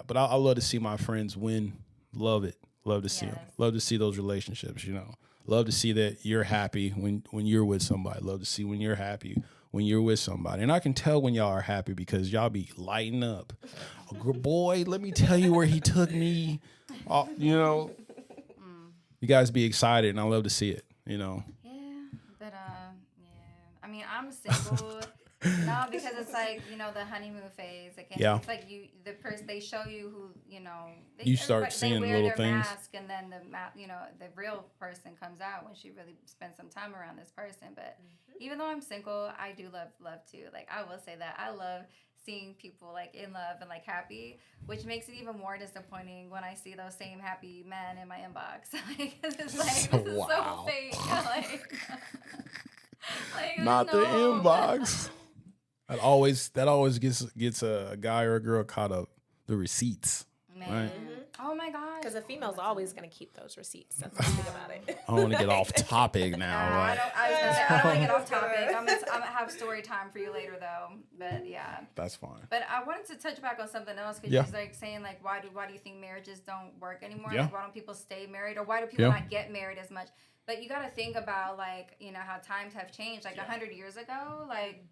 Speaker 3: but I love to see my friends win. Love it. Love to see them.
Speaker 2: Yes.
Speaker 3: Love to see those relationships. You know, love to see that you're happy when you're with somebody. Love to see when you're happy when you're with somebody. And I can tell when y'all are happy because y'all be lighting up. Boy, let me tell you where he took me. You know, you guys be excited, and I love to see it. You know.
Speaker 2: Yeah, but I mean, I'm single. No, because it's like, you know, the honeymoon phase. Again,
Speaker 3: Yeah.
Speaker 2: It's like the person they show you who, you know,
Speaker 3: You start
Speaker 2: everybody-
Speaker 3: seeing
Speaker 2: they wear
Speaker 3: little
Speaker 2: their
Speaker 3: things.
Speaker 2: mask, and then you know, the real person comes out when she really spends some time around this person. But even though I'm single, I do love too. Like, I will say that I love seeing people like in love and like happy, which makes it even more disappointing when I see those same happy men in my inbox. Like, it's like, this is
Speaker 3: Wow.
Speaker 2: so fake. Like,
Speaker 3: Not the
Speaker 2: no.
Speaker 3: inbox. That always gets a guy or a girl caught up. The receipts.
Speaker 2: Man.
Speaker 3: Right.
Speaker 2: Oh my god.
Speaker 1: Because a female's always going to keep those receipts. That's the thing about it.
Speaker 3: I want to get off topic now.
Speaker 2: I
Speaker 3: Right?
Speaker 2: don't want to get off topic. I'm gonna have story time for you later though. But yeah.
Speaker 3: That's fine.
Speaker 2: But I wanted to touch back on something else because
Speaker 3: Yeah.
Speaker 2: you're like saying like why do you think marriages don't work anymore?
Speaker 3: Yeah.
Speaker 2: Like, why don't people stay married or why do people
Speaker 3: Yeah.
Speaker 2: not get married as much? But you got to think about like, you know, how times have changed. Like 100 years ago, like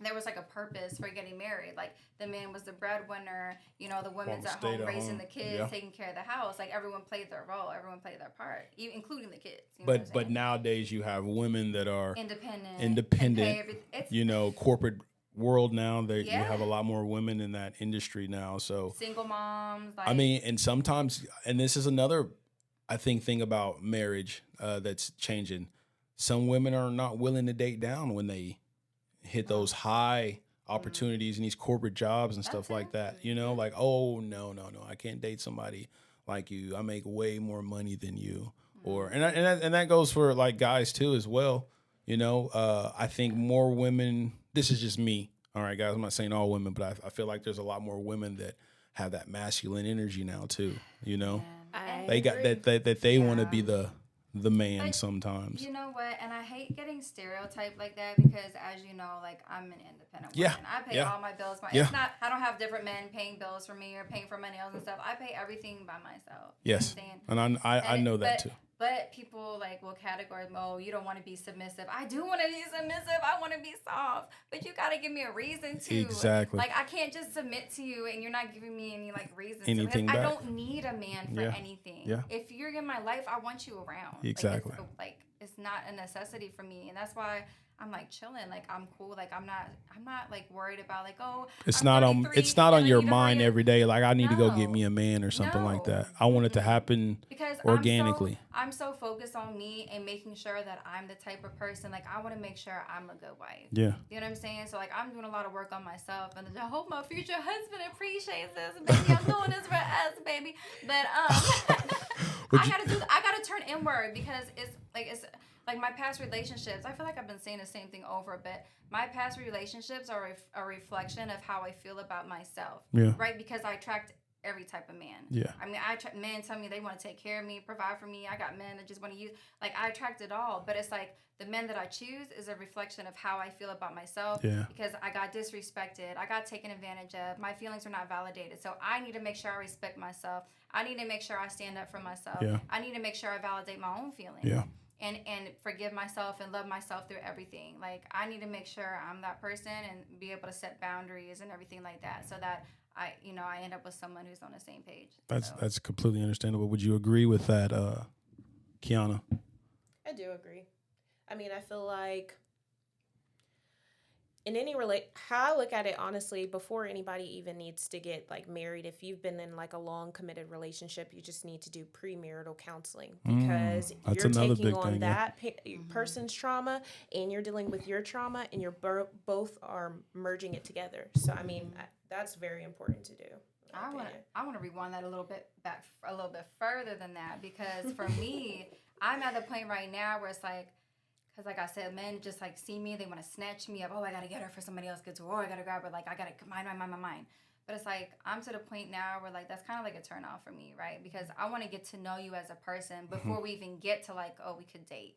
Speaker 2: there was like a purpose for getting married. Like the man was the breadwinner, you know, the woman's at
Speaker 3: stayed
Speaker 2: home
Speaker 3: at
Speaker 2: raising
Speaker 3: home.
Speaker 2: the kids,
Speaker 3: Yeah.
Speaker 2: taking care of the house. Like everyone played their role, everyone played their part, including the kids. You know what I'm
Speaker 3: But
Speaker 2: saying?
Speaker 3: nowadays you have women that are
Speaker 2: independent,
Speaker 3: independent,
Speaker 2: and pay it's
Speaker 3: you know, corporate world now. That you
Speaker 2: Yeah.
Speaker 3: have a lot more women in that industry now. So
Speaker 2: Single moms. Like,
Speaker 3: I mean, and sometimes, and this is another, I think, thing about marriage that's changing. Some women are not willing to date down when they hit those high opportunities in these corporate jobs and stuff
Speaker 2: That's
Speaker 3: like
Speaker 2: it.
Speaker 3: that. You know, like, oh no, I can't date somebody like you. I make way more money than you. Or and that goes for like guys too as well. You know, I think more women. This is just me. All right, guys. I'm not saying all women, but I feel like there's a lot more women that have that masculine energy now too. You know,
Speaker 1: I
Speaker 3: they got
Speaker 1: agree.
Speaker 3: that they want to
Speaker 2: Yeah.
Speaker 3: be the man
Speaker 2: But
Speaker 3: sometimes.
Speaker 2: you know what? And I hate getting stereotyped like that because, as you know, like I'm an independent
Speaker 3: Yeah.
Speaker 2: woman. I pay
Speaker 3: Yeah.
Speaker 2: all my bills.
Speaker 3: Yeah.
Speaker 2: It's not. I don't have different men paying bills for me or paying for my nails and stuff. I pay everything by myself. You know
Speaker 3: Yes,
Speaker 2: what I'm saying?
Speaker 3: and I know that
Speaker 2: but,
Speaker 3: too.
Speaker 2: But people like will categorize, oh, you don't want to be submissive. I do want to be submissive. I want to be soft, but you got to give me a reason to.
Speaker 3: Exactly.
Speaker 2: Like I can't just submit to you and you're not giving me any like reason.
Speaker 3: Anything
Speaker 2: to. I
Speaker 3: back.
Speaker 2: don't need a man for
Speaker 3: Yeah.
Speaker 2: anything.
Speaker 3: Yeah.
Speaker 2: If you're in my life, I want you around.
Speaker 3: Exactly.
Speaker 2: Like it's not a necessity for me, and that's why I'm like chilling. Like I'm cool. Like I'm not like worried about like, oh,
Speaker 3: It's
Speaker 2: I'm
Speaker 3: not
Speaker 2: 33
Speaker 3: it's not
Speaker 2: and
Speaker 3: on
Speaker 2: I
Speaker 3: your
Speaker 2: need to hurry
Speaker 3: mind
Speaker 2: up.
Speaker 3: every day. Like I need to go get
Speaker 2: No.
Speaker 3: me a man or something like
Speaker 2: No.
Speaker 3: that. I want it to happen
Speaker 2: Because
Speaker 3: organically.
Speaker 2: I'm so focused on me and making sure that I'm the type of person, like I want to make sure I'm a good wife.
Speaker 3: Yeah.
Speaker 2: You know what I'm saying? So like I'm doing a lot of work on myself, and I hope my future husband appreciates this, baby. I'm doing this for us, baby. But I gotta turn inward because it's like my past relationships. I feel like I've been saying the same thing over, but my past relationships are a reflection of how I feel about myself.
Speaker 3: Yeah.
Speaker 2: Right? Because I attract every type of man.
Speaker 3: Yeah.
Speaker 2: I mean, men tell me they want to take care of me, provide for me. I got men that just want to use. Like I attract it all, but it's like the men that I choose is a reflection of how I feel about myself.
Speaker 3: Yeah.
Speaker 2: Because I got disrespected, I got taken advantage of. My feelings are not validated, so I need to make sure I respect myself. I need to make sure I stand up for myself.
Speaker 3: Yeah.
Speaker 2: I need to make sure I validate my own feelings.
Speaker 3: Yeah.
Speaker 2: And forgive myself and love myself through everything. Like I need to make sure I'm that person and be able to set boundaries and everything like that, so that I end up with someone who's on the same page.
Speaker 3: That's completely understandable. Would you agree with that, Kiana?
Speaker 1: I do agree. I mean, I feel like in any how I look at it honestly, before anybody even needs to get like married, if you've been in like a long committed relationship, you just need to do premarital counseling because
Speaker 3: that's
Speaker 1: you're
Speaker 3: another
Speaker 1: taking
Speaker 3: big
Speaker 1: on
Speaker 3: thing, yeah.
Speaker 1: that person's trauma and you're dealing with your trauma and you're both are merging it together. So I mean, that's very important to do.
Speaker 2: I want to rewind that a little bit further than that, because for me, I'm at the point right now where it's like, because like I said, men just like see me, they want to snatch me up. Oh, I got to get her for somebody else gets her. Oh, I got to grab her. Like I got to mind. But it's like, I'm to the point now where like, that's kind of like a turn off for me, right? Because I want to get to know you as a person before we even get to like, oh, we could date.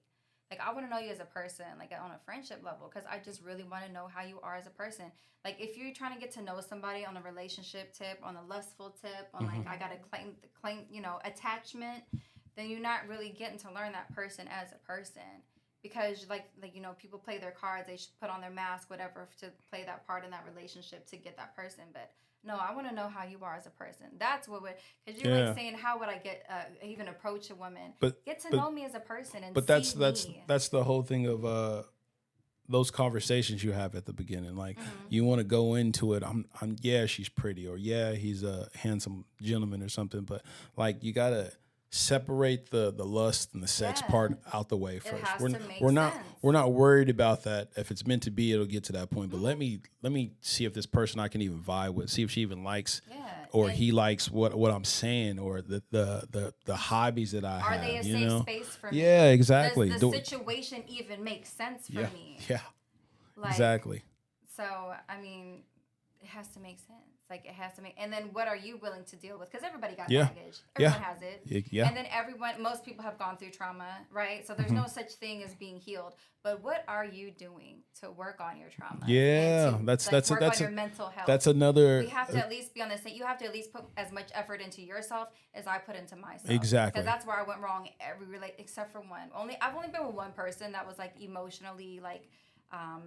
Speaker 2: Like, I want to know you as a person, like on a friendship level, because I just really want to know how you are as a person. Like, if you're trying to get to know somebody on a relationship tip, on a lustful tip, on like, I got to claim, attachment, then you're not really getting to learn that person as a person. Because, like people play their cards, they should put on their mask, whatever, to play that part in that relationship to get that person. But no, I want to know how you are as a person. That's what because you're like saying, how would I get even approach a woman? Get to know me as a person and
Speaker 3: that's
Speaker 2: me.
Speaker 3: that's the whole thing of those conversations you have at the beginning. Like you want to go into it. I'm yeah, she's pretty, or yeah, he's a handsome gentleman or something. But like you gotta separate the lust and the sex part out the way first. We're not worried about that. If it's meant to be, it'll get to that point. But let me see if this person I can even vibe with, see if she even likes or he likes what I'm saying, or the hobbies that I have.
Speaker 2: Are they a safe space for me?
Speaker 3: Yeah, exactly.
Speaker 2: Does the situation even make sense for me?
Speaker 3: Yeah.
Speaker 2: Like,
Speaker 3: exactly.
Speaker 2: So I mean, it has to make sense. Like it has to make, and then what are you willing to deal with? Because everybody got baggage. Everyone has it.
Speaker 3: Yeah.
Speaker 2: And then most people have gone through trauma, right? So there's no such thing as being healed. But what are you doing to work on your trauma?
Speaker 3: Yeah,
Speaker 2: that's on your mental health.
Speaker 3: That's another.
Speaker 2: We have to at least be on the same. You have to at least put as much effort into yourself as I put into myself.
Speaker 3: Exactly.
Speaker 2: Because that's where I went wrong except for one. I've only been with one person that was like emotionally like, what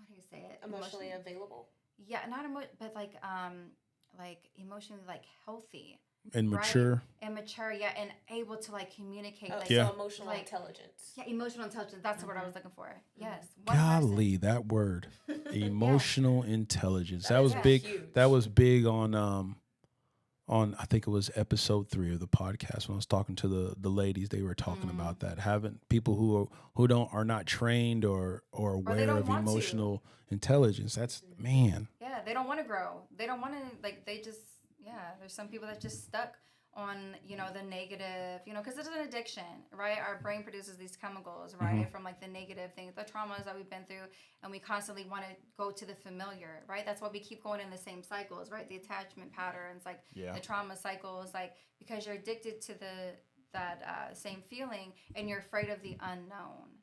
Speaker 2: do you say it?
Speaker 1: Emotionally available.
Speaker 2: Yeah, not but like emotionally like healthy.
Speaker 3: And
Speaker 2: right?
Speaker 3: mature.
Speaker 2: And mature, yeah, and able to like communicate, like
Speaker 3: Yeah.
Speaker 1: So emotional
Speaker 2: like-
Speaker 1: intelligence.
Speaker 2: yeah, emotional intelligence. That's the word I was looking for. Yes, one person.
Speaker 3: Golly, that word. Emotional intelligence. That was
Speaker 2: is
Speaker 3: big.
Speaker 1: huge.
Speaker 3: That was big on I think it was episode 3 of the podcast when I was talking to the ladies. They were talking about that, having people who are not trained or aware
Speaker 2: don't
Speaker 3: of
Speaker 2: want to.
Speaker 3: emotional intelligence. That's man.
Speaker 2: Yeah, they don't want to grow. They don't want to, like, they just, yeah, there's some people that just stuck on, you know, the negative, you know, because it's an addiction, right? Our brain produces these chemicals, right? From like the negative things, the traumas that we've been through, and we constantly want to go to the familiar, right? That's why we keep going in the same cycles, right? The attachment patterns, like
Speaker 3: Yeah.
Speaker 2: the trauma cycles, like, because you're addicted to that same feeling and you're afraid of the unknown.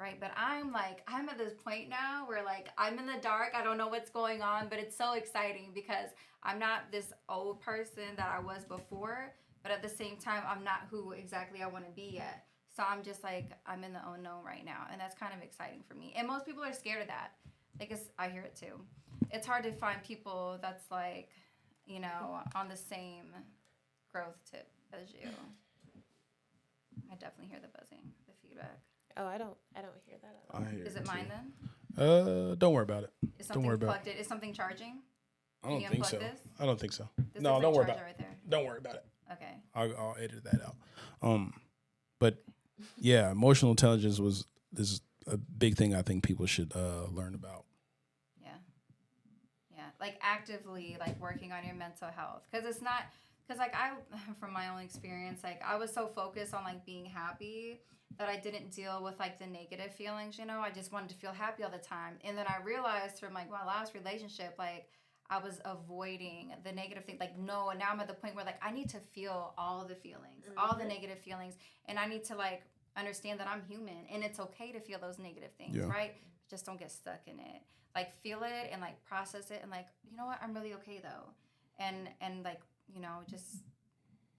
Speaker 2: Right, but I'm at this point now where like I'm in the dark. I don't know what's going on, but it's so exciting because I'm not this old person that I was before, but at the same time, I'm not who exactly I want to be yet. So I'm just like, I'm in the unknown right now, and that's kind of exciting for me. And most people are scared of that. Like, I hear it too. It's hard to find people that's like, you know, on the same growth tip as you. I definitely hear the buzzing, the feedback.
Speaker 1: Oh, I don't hear that at all.
Speaker 3: I hear
Speaker 2: Is it mine then?
Speaker 3: Don't worry about it.
Speaker 2: Is
Speaker 3: Don't
Speaker 2: something
Speaker 3: worry about
Speaker 2: plugged in? Is something charging?
Speaker 3: I don't
Speaker 2: you
Speaker 3: think
Speaker 2: unplug
Speaker 3: so.
Speaker 2: this?
Speaker 3: I don't think so.
Speaker 2: This
Speaker 3: No,
Speaker 2: looks
Speaker 3: don't
Speaker 2: like
Speaker 3: worry
Speaker 2: charger
Speaker 3: about it.
Speaker 2: right there.
Speaker 3: Don't worry about it.
Speaker 2: Okay.
Speaker 3: I'll edit that out. But yeah, emotional intelligence is a big thing I think people should learn about.
Speaker 2: Yeah. Yeah. Like actively like working on your mental health. Because like I, from my own experience, like I was so focused on like being happy that I didn't deal with like the negative feelings, you know. I just wanted to feel happy all the time. And then I realized from like my last relationship, like I was avoiding the negative thing. Like, no, and now I'm at the point where like I need to feel all the feelings, all the negative feelings. And I need to like understand that I'm human and it's okay to feel those negative things,
Speaker 3: Yeah.
Speaker 2: right? Just don't get stuck in it. Like feel it and like process it and like, you know what, I'm really okay though. And like, you know, just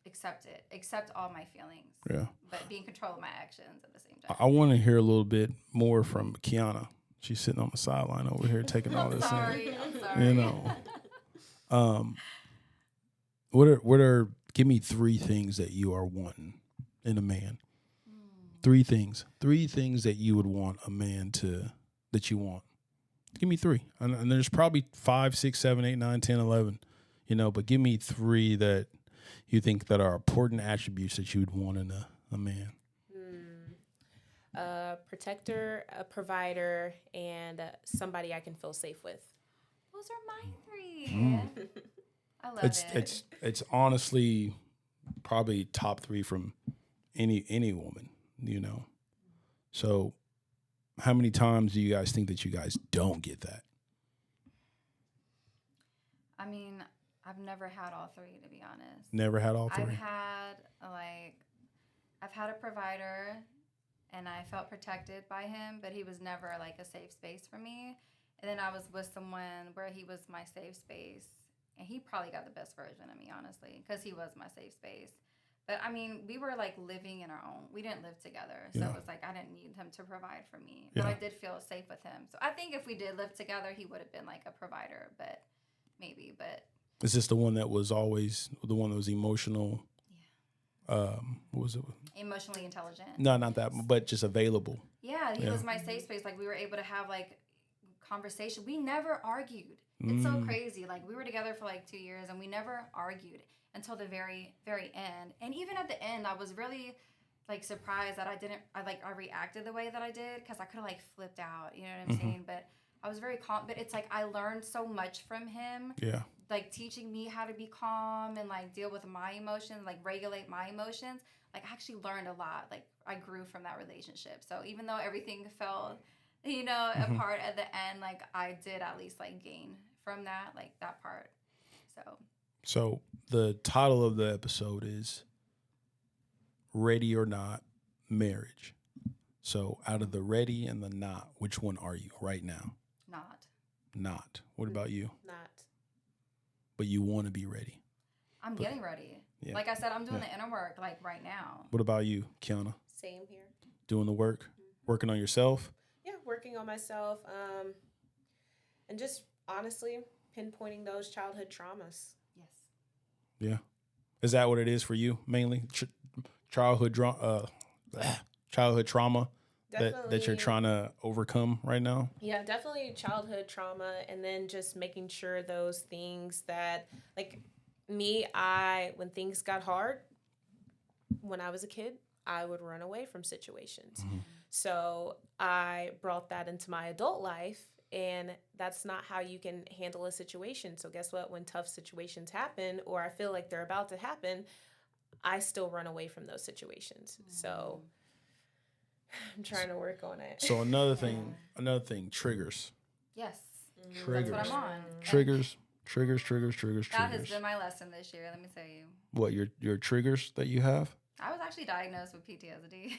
Speaker 2: accept it. Accept all my feelings.
Speaker 3: Yeah.
Speaker 2: But be in control of my actions at the same time.
Speaker 3: I want to hear a little bit more from Kiana. She's sitting on the sideline over here taking all
Speaker 2: I'm
Speaker 3: this
Speaker 2: sorry.
Speaker 3: in.
Speaker 2: I'm sorry.
Speaker 3: You know. Give me 3 things that you are wanting in a man. 3 things. 3 things that you would want a man that you want. Give me 3. And there's probably 5, 6, 7, 8, 9, 10, 11, you know, but give me 3 that you think that are important attributes that you would want in a man.
Speaker 1: A protector, a provider, and somebody I can feel safe with.
Speaker 2: Those are my 3. I love it.
Speaker 3: It's honestly probably top 3 from any woman, you know. So how many times do you guys think that you guys don't get that?
Speaker 2: I mean, I've never had all 3, to be honest.
Speaker 3: Never had all 3?
Speaker 2: I've had a provider and I felt protected by him, but he was never like a safe space for me. And then I was with someone where he was my safe space, and he probably got the best version of me, honestly, because he was my safe space. But I mean, we were like living in our own. We didn't live together, so
Speaker 3: Yeah.
Speaker 2: it was like I didn't need him to provide for me, but
Speaker 3: Yeah.
Speaker 2: I did feel safe with him. So I think if we did live together, he would have been like a provider, but maybe. But
Speaker 3: Is this the one that was always the one that was emotional? What was it?
Speaker 2: emotionally intelligent.
Speaker 3: No, not that, but just available.
Speaker 2: Yeah, he
Speaker 3: Yeah.
Speaker 2: was my safe space. Like we were able to have like conversation. We never argued. It's so crazy. Like we were together for like 2 years and we never argued until the very, very end. And even at the end, I was really like surprised that I reacted the way that I did, because I could have like flipped out, you know what I'm saying? But I was very calm. But it's like I learned so much from him.
Speaker 3: Yeah.
Speaker 2: Like teaching me how to be calm and like deal with my emotions, like regulate my emotions. Like I actually learned a lot. Like I grew from that relationship. So even though everything fell, you know, apart at the end, like I did at least like gain from that, like that part.
Speaker 3: So the title of the episode is Ready or Not Marriage. So out of the ready and the not, which one are you right now? Not. What about you?
Speaker 1: Not.
Speaker 3: But you want to be ready.
Speaker 2: I'm getting ready.
Speaker 3: Yeah.
Speaker 2: Like I said, I'm doing the inner work like right now.
Speaker 3: What about you, Kiana?
Speaker 1: Same here.
Speaker 3: Doing the work? Working on yourself?
Speaker 1: Yeah, working on myself, and just honestly pinpointing those childhood traumas.
Speaker 2: Yes.
Speaker 3: Yeah. Is that what it is for you mainly? Childhood trauma that you're trying to overcome right now?
Speaker 1: Yeah, definitely childhood trauma, and then just making sure those things that, like me, when things got hard when I was a kid, I would run away from situations. So I brought that into my adult life, and that's not how you can handle a situation. So guess what? When tough situations happen, or I feel like they're about to happen, I still run away from those situations. So I'm trying to work on it.
Speaker 3: So another thing, triggers.
Speaker 2: Yes.
Speaker 3: Triggers.
Speaker 2: That's what I'm on.
Speaker 3: Triggers.
Speaker 2: That has been my lesson this year, let me tell you.
Speaker 3: What, your triggers that you have?
Speaker 2: I was actually diagnosed with PTSD.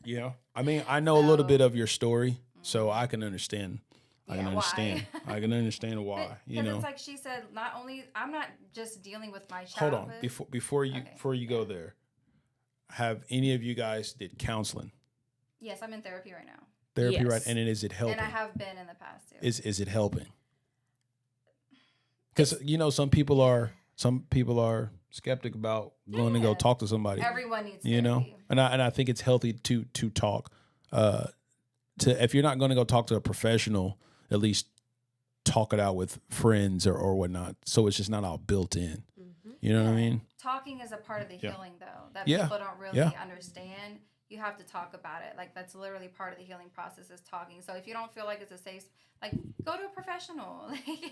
Speaker 3: Yeah. I mean, I know a little bit of your story, so I can understand. I can
Speaker 2: Yeah,
Speaker 3: understand.
Speaker 2: why?
Speaker 3: I can understand why. You know.
Speaker 2: It's like she said, not only I'm not just dealing with my
Speaker 3: Hold
Speaker 2: childhood.
Speaker 3: on. Before you go there, have any of you guys did counseling?
Speaker 2: Yes, I'm in therapy right now.
Speaker 3: Therapy,
Speaker 1: Yes.
Speaker 3: right? And is it helping?
Speaker 2: And I have been in the past too.
Speaker 3: Is it helping? Because some people are skeptic about going to go
Speaker 2: Yeah.
Speaker 3: talk to somebody.
Speaker 2: Everyone needs
Speaker 3: You know,
Speaker 2: therapy.
Speaker 3: and I think it's healthy to talk. If you're not going to go talk to a professional, at least talk it out with friends or whatnot. So it's just not all built in. You know what I mean?
Speaker 2: Talking is a part of the healing, though, that
Speaker 3: Yeah.
Speaker 2: people don't really
Speaker 3: Yeah.
Speaker 2: understand. You have to talk about it. Like, that's literally part of the healing process is talking. So if you don't feel like it's a safe, like, go to a professional.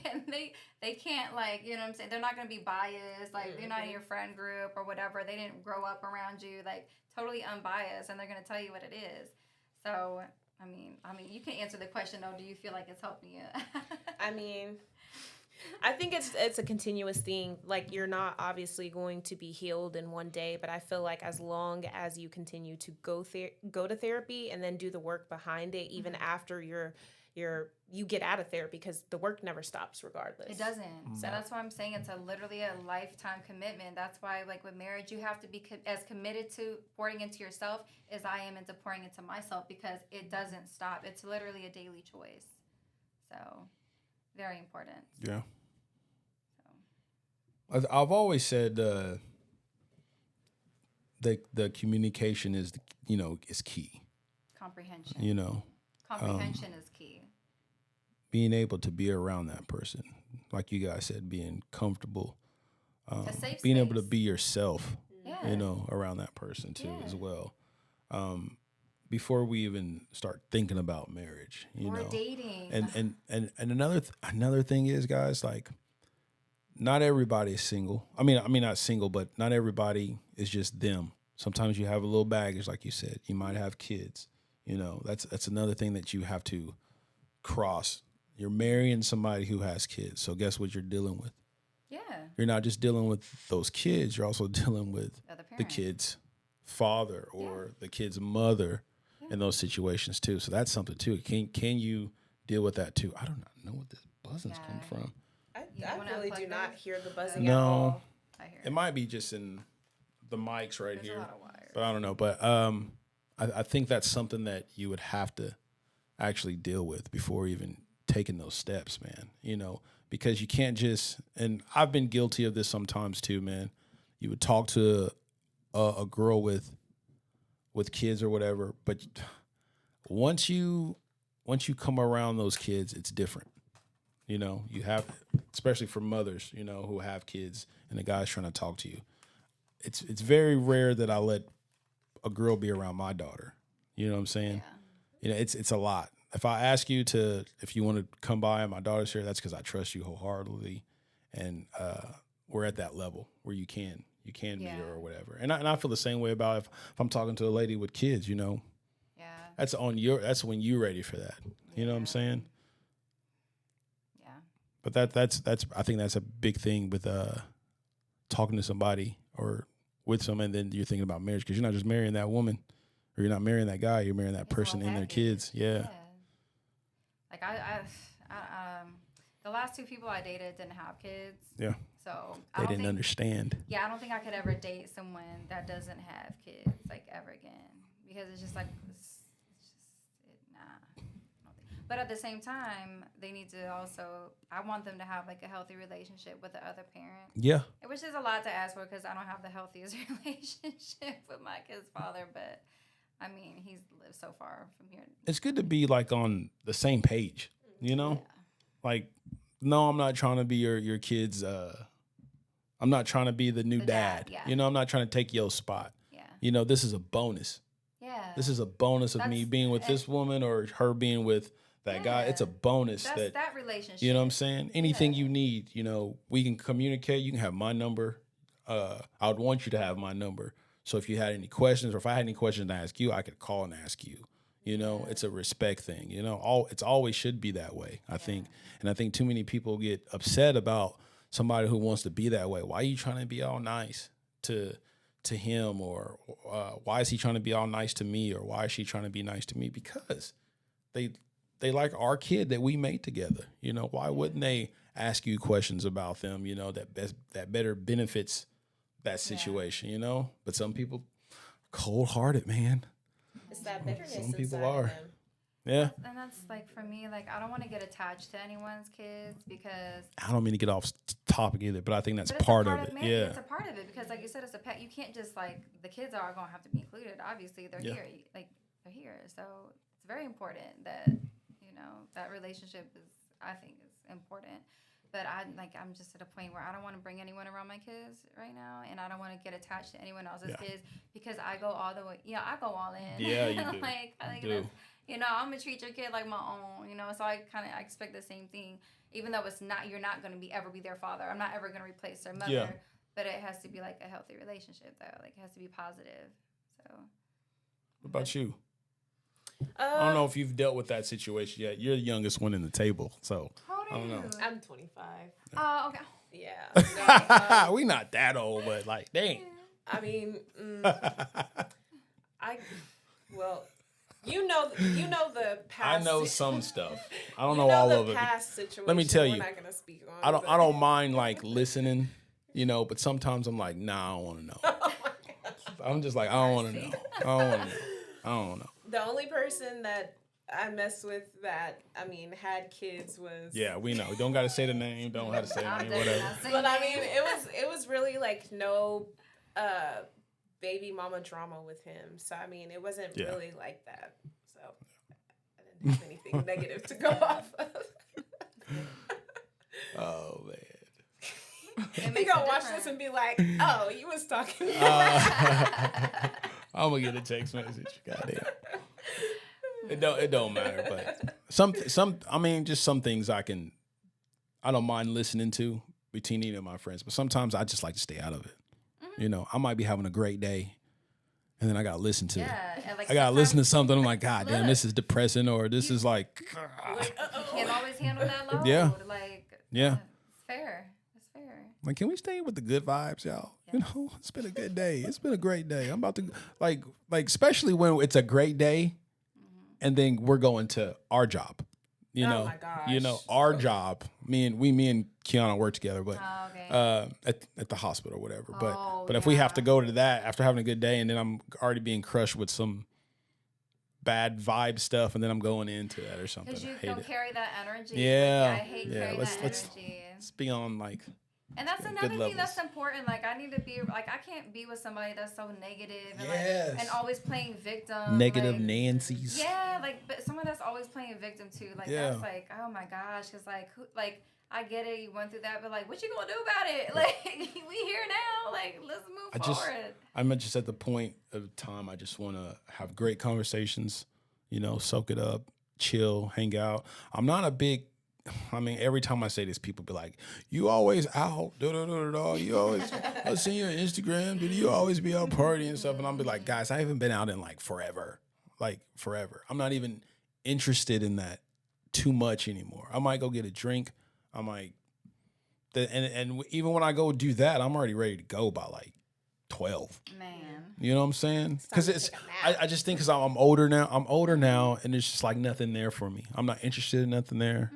Speaker 2: And they can't, like, you know what I'm saying? They're not going to be biased. Like, they're not in your friend group or whatever. They didn't grow up around you. Like, totally unbiased. And they're going to tell you what it is. So, I mean, you can answer the question, though. Do you feel like it's helping you?
Speaker 1: I mean, I think it's a continuous thing. Like, you're not obviously going to be healed in one day, but I feel like as long as you continue to go to therapy and then do the work behind it, even after you get out of therapy, because the work never stops regardless.
Speaker 2: It doesn't. So that's why I'm saying it's literally a lifetime commitment. That's why, like, with marriage, you have to be as committed to pouring into yourself as I am into pouring into myself, because it doesn't stop. It's literally a daily choice. So, very important.
Speaker 3: Yeah. I've always said the communication is is key.
Speaker 2: Comprehension. Comprehension is key.
Speaker 3: Being able to be around that person, like you guys said, being comfortable,
Speaker 2: A safe
Speaker 3: being able to
Speaker 2: space.
Speaker 3: be yourself,
Speaker 2: Yeah.
Speaker 3: around that person too
Speaker 2: Yeah.
Speaker 3: as well. Before we even start thinking about marriage,
Speaker 2: Or dating.
Speaker 3: and another thing is, guys, like, not everybody is single. I mean not single, but not everybody is just them. Sometimes you have a little baggage, like you said. You might have kids. That's another thing that you have to cross. You're marrying somebody who has kids. So guess what you're dealing with?
Speaker 2: Yeah.
Speaker 3: You're not just dealing with those kids. You're also dealing with
Speaker 2: Other
Speaker 3: the
Speaker 2: parents.
Speaker 3: kid's father or the kid's mother in those situations too. So that's something too. Can you deal with that too? I don't know what this buzzing's coming from.
Speaker 2: You
Speaker 1: I
Speaker 2: wanna
Speaker 1: really
Speaker 2: unplug
Speaker 1: do not
Speaker 2: this?
Speaker 1: hear the buzzing
Speaker 3: No.
Speaker 1: at all.
Speaker 2: I hear
Speaker 3: It might be just in the mics right
Speaker 2: There's
Speaker 3: here,
Speaker 2: a lot of wires.
Speaker 3: but I don't know. But I think that's something that you would have to actually deal with before even taking those steps, man. Because you can't just, and I've been guilty of this sometimes too, man. You would talk to a girl with kids or whatever, but once you come around those kids, it's different. You have, especially for mothers, who have kids and the guy's trying to talk to you. It's very rare that I let a girl be around my daughter. You know what I'm saying?
Speaker 2: Yeah.
Speaker 3: It's a lot. If I ask you if you want to come by and my daughter's here, that's because I trust you wholeheartedly, and we're at that level where you can meet her or whatever. And I feel the same way about if I'm talking to a lady with kids.
Speaker 2: Yeah.
Speaker 3: That's when you're ready for that. You know what I'm saying?
Speaker 2: Yeah.
Speaker 3: But that's I think that's a big thing with talking to somebody or with someone, and then you're thinking about marriage, because you're not just marrying that woman or you're not marrying that guy, you're marrying that
Speaker 2: It's a
Speaker 3: person
Speaker 2: whole
Speaker 3: and their
Speaker 2: package.
Speaker 3: kids. Yeah.
Speaker 2: Like I the last two people I dated didn't have kids.
Speaker 3: Yeah.
Speaker 2: So
Speaker 3: They didn't understand.
Speaker 2: Yeah, I don't think I could ever date someone that doesn't have kids, like, ever again, because it's just like nah. I don't think. But at the same time, they need to also, I want them to have like a healthy relationship with the other parent,
Speaker 3: Yeah.
Speaker 2: which is a lot to ask for because I don't have the healthiest relationship with my kid's father. But I mean, he's lived so far from here.
Speaker 3: It's good to be like on the same page, you know?
Speaker 2: Yeah.
Speaker 3: Like, no, I'm not trying to be your kid's I'm not trying to be the new
Speaker 2: The dad,
Speaker 3: dad.
Speaker 2: yeah.
Speaker 3: You know, I'm not trying to take your spot.
Speaker 2: Yeah.
Speaker 3: You know, this is a bonus.
Speaker 2: Yeah.
Speaker 3: This is a bonus of me
Speaker 2: That's-
Speaker 3: being with this woman or her being with that guy. It's a
Speaker 2: Yeah.
Speaker 3: bonus
Speaker 2: That's that relationship.
Speaker 3: you know what I'm saying? Anything
Speaker 2: Yeah.
Speaker 3: you need, you know, we can communicate. You can have my number. I would want you to have my number. So if you had any questions or if I had any questions to ask you, I could call and ask you. You know, it's a respect thing. You know, it's always should be that way, I think. And I think too many people get upset about somebody who wants to be that way. Why are you trying to be all nice to him, or why is he trying to be all nice to me, or why is she trying to be nice to me? Because they like our kid that we made together. You know, why wouldn't they ask you questions about them? You know, that better benefits that situation. You know, but some people cold hearted, man.
Speaker 1: It's that bitterness.
Speaker 3: Some people
Speaker 1: inside of
Speaker 3: are.
Speaker 1: them.
Speaker 3: Yeah.
Speaker 2: And that's like for me, like I don't want to get attached to anyone's kids because
Speaker 3: I don't mean to get off topic either, but I think that's
Speaker 2: but it's a
Speaker 3: part of it.
Speaker 2: man,
Speaker 3: Yeah.
Speaker 2: it's a part of it because like you said, it's a pet. You can't just like the kids are going to have to be included. Obviously, they're
Speaker 3: Yeah.
Speaker 2: here. Like they're here, so it's very important that that relationship is. I think is important. But I'm just at a point where I don't want to bring anyone around my kids right now, and I don't want to get attached to anyone else's kids because I go all the way. Yeah, I go all in.
Speaker 3: Yeah, you do.
Speaker 2: Like I think
Speaker 3: You do.
Speaker 2: that's, I'm gonna treat your kid like my own. So I expect the same thing, even though it's not. You're not gonna ever be their father. I'm not ever gonna replace their mother.
Speaker 3: Yeah.
Speaker 2: But it has to be like a healthy relationship, though. Like it has to be positive. So.
Speaker 3: What about you? I don't know if you've dealt with that situation yet. You're the youngest one in the table, so
Speaker 2: How old
Speaker 3: I don't
Speaker 2: are
Speaker 3: know.
Speaker 2: you?
Speaker 1: I'm 25.
Speaker 2: Oh, okay.
Speaker 1: Yeah. No,
Speaker 3: we not that old, but like, dang.
Speaker 1: I mean, you know the past.
Speaker 3: I know some stuff. I don't
Speaker 1: you
Speaker 3: know all
Speaker 1: the
Speaker 3: of it.
Speaker 1: past situation.
Speaker 3: Let me tell
Speaker 1: we're
Speaker 3: you,
Speaker 1: not gonna speak on.
Speaker 3: I
Speaker 1: but-
Speaker 3: don't mind like listening, but sometimes I'm like, nah, I don't want to know.
Speaker 1: Oh my gosh.
Speaker 3: I'm just like, I don't want to know. I don't want to know. I don't know.
Speaker 1: The only person that I messed with that had kids was
Speaker 3: Yeah, we know. Don't got to say the name. Don't have to say the
Speaker 2: I'm
Speaker 3: name.
Speaker 2: definitely
Speaker 3: Whatever.
Speaker 2: not saying
Speaker 1: But I
Speaker 2: names.
Speaker 1: mean, it was really like no baby mama drama with him. So I mean, it wasn't
Speaker 3: Yeah.
Speaker 1: really like that. So I didn't have anything negative to go off of.
Speaker 3: Oh man.
Speaker 2: It
Speaker 1: He
Speaker 2: makes
Speaker 1: gonna
Speaker 2: it
Speaker 1: watch
Speaker 2: different.
Speaker 1: this and be like, "Oh, you was talking."
Speaker 3: I'm gonna get a text message. Goddamn. It don't matter, but some just some things I don't mind listening to between any of my friends, but sometimes I just like to stay out of it. I might be having a great day, and then I gotta listen to it.
Speaker 2: Yeah, and like
Speaker 3: I gotta listen to
Speaker 2: sometimes
Speaker 3: something. I'm like, God damn, this is depressing, or this is like,
Speaker 1: Like,
Speaker 2: you can't always handle that load.
Speaker 3: Yeah.
Speaker 2: Like
Speaker 3: yeah.
Speaker 2: it's fair. It's fair.
Speaker 3: Like, can we stay with the good vibes, y'all? It's been a good day. It's been a great day. I'm about to like especially when it's a great day, and then we're going to our job.
Speaker 1: Oh my gosh.
Speaker 3: Our job. Me and Kiana work together, but
Speaker 2: Oh, okay.
Speaker 3: at the hospital or whatever.
Speaker 2: Oh,
Speaker 3: But if we have
Speaker 2: yeah.
Speaker 3: to go to that after having a good day, and then I'm already being crushed with some bad vibe stuff, and then I'm going into that or something.
Speaker 2: Because you
Speaker 3: I hate
Speaker 2: don't
Speaker 3: it.
Speaker 2: carry that energy.
Speaker 3: Yeah.
Speaker 2: I hate
Speaker 3: Yeah,
Speaker 2: carrying
Speaker 3: let's-
Speaker 2: that
Speaker 3: let's-
Speaker 2: energy.
Speaker 3: Let's be on like.
Speaker 2: And that's
Speaker 3: good
Speaker 2: another thing
Speaker 3: levels.
Speaker 2: that's important. Like I need to be like I can't be with somebody that's so negative and
Speaker 3: Yes.
Speaker 2: and always playing victim.
Speaker 3: Negative
Speaker 2: like,
Speaker 3: Nancy's.
Speaker 2: Yeah, but someone that's always playing victim too. Like
Speaker 3: Yeah.
Speaker 2: that's like, oh my gosh, because I get it, you went through that, but like, what you gonna do about it? Like we here now. Like let's move forward.
Speaker 3: I'm just at the point of time I just want to have great conversations, soak it up, chill, hang out. I'm not a big, every time I say this, people be like, you always out, you always, I see your Instagram, did you always be out partying and stuff? And I'll be like, guys, I haven't been out in like forever. I'm not even interested in that too much anymore. I might go get a drink. I might, and even when I go do that, I'm already ready to go by like 12.
Speaker 2: Man.
Speaker 3: You know what I'm saying?
Speaker 1: time
Speaker 3: Because
Speaker 1: to
Speaker 3: it's,
Speaker 1: take a nap.
Speaker 3: I just think because I'm older now. I'm older now, and there's just like nothing there for me. I'm not interested in nothing there.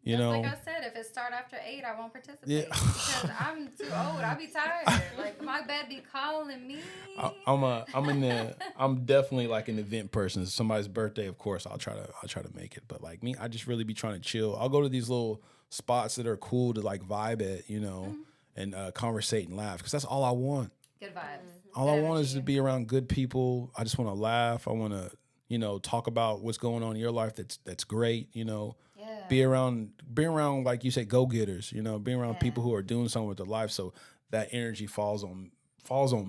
Speaker 3: You
Speaker 2: Just
Speaker 3: know,
Speaker 2: like I said, if it start after 8, I won't participate
Speaker 3: Yeah.
Speaker 2: because I'm too old. I be tired. Like my bed be calling me.
Speaker 3: I'm definitely like an event person. If somebody's birthday, of course, I'll try to make it. But like me, I just really be trying to chill. I'll go to these little spots that are cool to like vibe at, you know, and conversate and laugh because that's all I want.
Speaker 2: Good vibes.
Speaker 3: All I
Speaker 2: Good
Speaker 3: want is to
Speaker 2: energy.
Speaker 3: be around good people. I just want to laugh. I want to, you know, talk about what's going on in your life that's great, you know.
Speaker 2: Yeah.
Speaker 3: Be around like you say, go-getters, you know, being around
Speaker 2: Yeah.
Speaker 3: people who are doing something with their life. So that energy falls on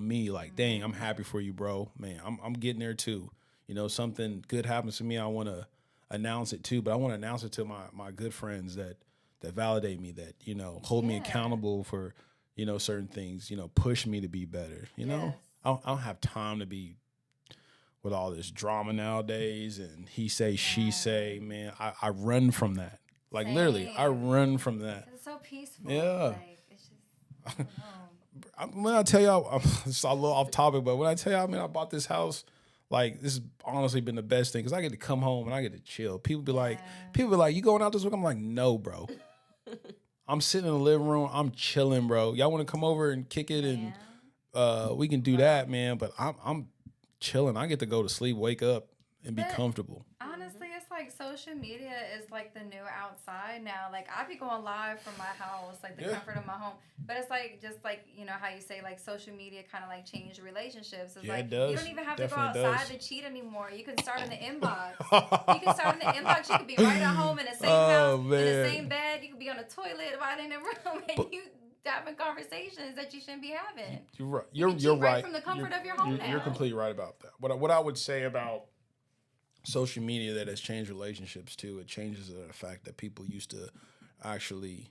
Speaker 3: me like, dang, I'm happy for you, bro. Man, I'm getting there too. You know, something good happens to me, I want to announce it too, but I want to announce it to my good friends that validate me, that, you know, hold me
Speaker 2: Yeah.
Speaker 3: accountable for, you know, certain things, you know, push me to be better. You know,
Speaker 2: Yes.
Speaker 3: I don't have time to be with all this drama nowadays and he say, she say, man, I run from that. Like literally, I
Speaker 2: Same.
Speaker 3: run from that.
Speaker 2: 'Cause it's so peaceful.
Speaker 3: Yeah.
Speaker 2: Like, it's just, I don't know.
Speaker 3: When I tell y'all, it's a little off topic, but when I tell y'all, man, I bought this house, like this has honestly been the best thing because I get to come home and I get to chill. People be like, you going out this week? I'm like, no, bro. I'm sitting in the living room. I'm chilling, bro. Y'all want to come over and kick it and we can do that, man. But I'm chilling. I get to go to sleep, wake up, and be
Speaker 2: But-
Speaker 3: comfortable.
Speaker 2: Honestly, it's like social media is like the new outside now. Like I be going live from my house, like the
Speaker 3: Yeah.
Speaker 2: comfort of my home. But it's like just like you know how you say like social media kind of like changed relationships. It's
Speaker 3: Yeah,
Speaker 2: like
Speaker 3: it does.
Speaker 2: you don't even have to go
Speaker 3: Definitely
Speaker 2: outside
Speaker 3: does.
Speaker 2: to cheat anymore. You can start in the inbox. You can start in the inbox. You could be right at home in the same
Speaker 3: Oh,
Speaker 2: house, in
Speaker 3: man.
Speaker 2: the same bed. You could be on the toilet right in the room, and you having conversations that you shouldn't be having.
Speaker 3: You're right.
Speaker 2: You can
Speaker 3: You're
Speaker 2: cheat right
Speaker 3: right.
Speaker 2: from the comfort
Speaker 3: You're-
Speaker 2: of your home
Speaker 3: You're
Speaker 2: now.
Speaker 3: completely right about that. What I would say about social media that has changed relationships too, it changes the fact that people used to actually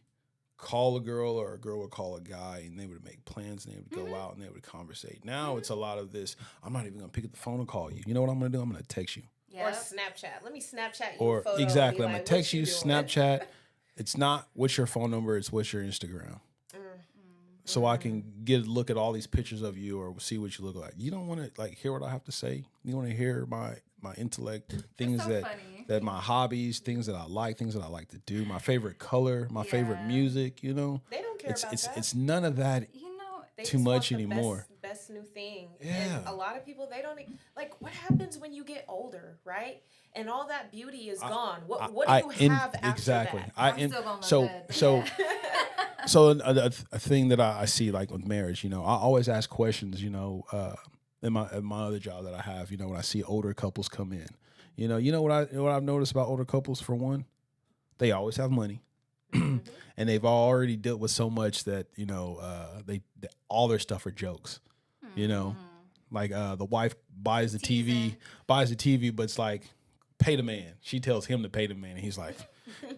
Speaker 3: call a girl or a girl would call a guy and they would make plans and they would go out and they would conversate. Now it's a lot of this, I'm not even gonna pick up the phone and call you. You know what I'm gonna do? I'm gonna text you.
Speaker 1: Or
Speaker 2: Yep.
Speaker 1: Snapchat. Let me Snapchat you
Speaker 3: Or
Speaker 1: a photo. and
Speaker 3: exactly,
Speaker 1: be
Speaker 3: I'm gonna
Speaker 1: like,
Speaker 3: text
Speaker 1: "What
Speaker 3: you,
Speaker 1: doing?"
Speaker 3: Snapchat. It's not what's your phone number, it's what's your Instagram. So I can get a look at all these pictures of you or see what you look like. You don't want to like hear what I have to say. You want to hear my intellect, things
Speaker 2: so
Speaker 3: that
Speaker 2: funny.
Speaker 3: that my hobbies, things that I like to do, my favorite color, my favorite
Speaker 2: Yeah.
Speaker 3: music. You know,
Speaker 1: They don't care about that.
Speaker 3: it's none of that.
Speaker 2: You know,
Speaker 1: They
Speaker 3: too
Speaker 1: just want
Speaker 3: much
Speaker 1: the
Speaker 3: anymore.
Speaker 1: Best new thing.
Speaker 3: Yeah.
Speaker 1: And a lot of people, they don't like. What happens when you get older, right? And all that beauty is gone. What do you have after
Speaker 3: exactly.
Speaker 1: that?
Speaker 2: I'm still gonna look good.
Speaker 3: So
Speaker 2: Yeah.
Speaker 3: so a thing that I see like with marriage, you know, I always ask questions, you know, in my other job that I have, you know, when I see older couples come in, you know what I've noticed about older couples for one, they always have money, and they've already dealt with so much that you know they all their stuff are jokes, you know, like the wife buys the
Speaker 2: Teasing.
Speaker 3: TV, but it's like pay the man. She tells him to pay the man, and he's like.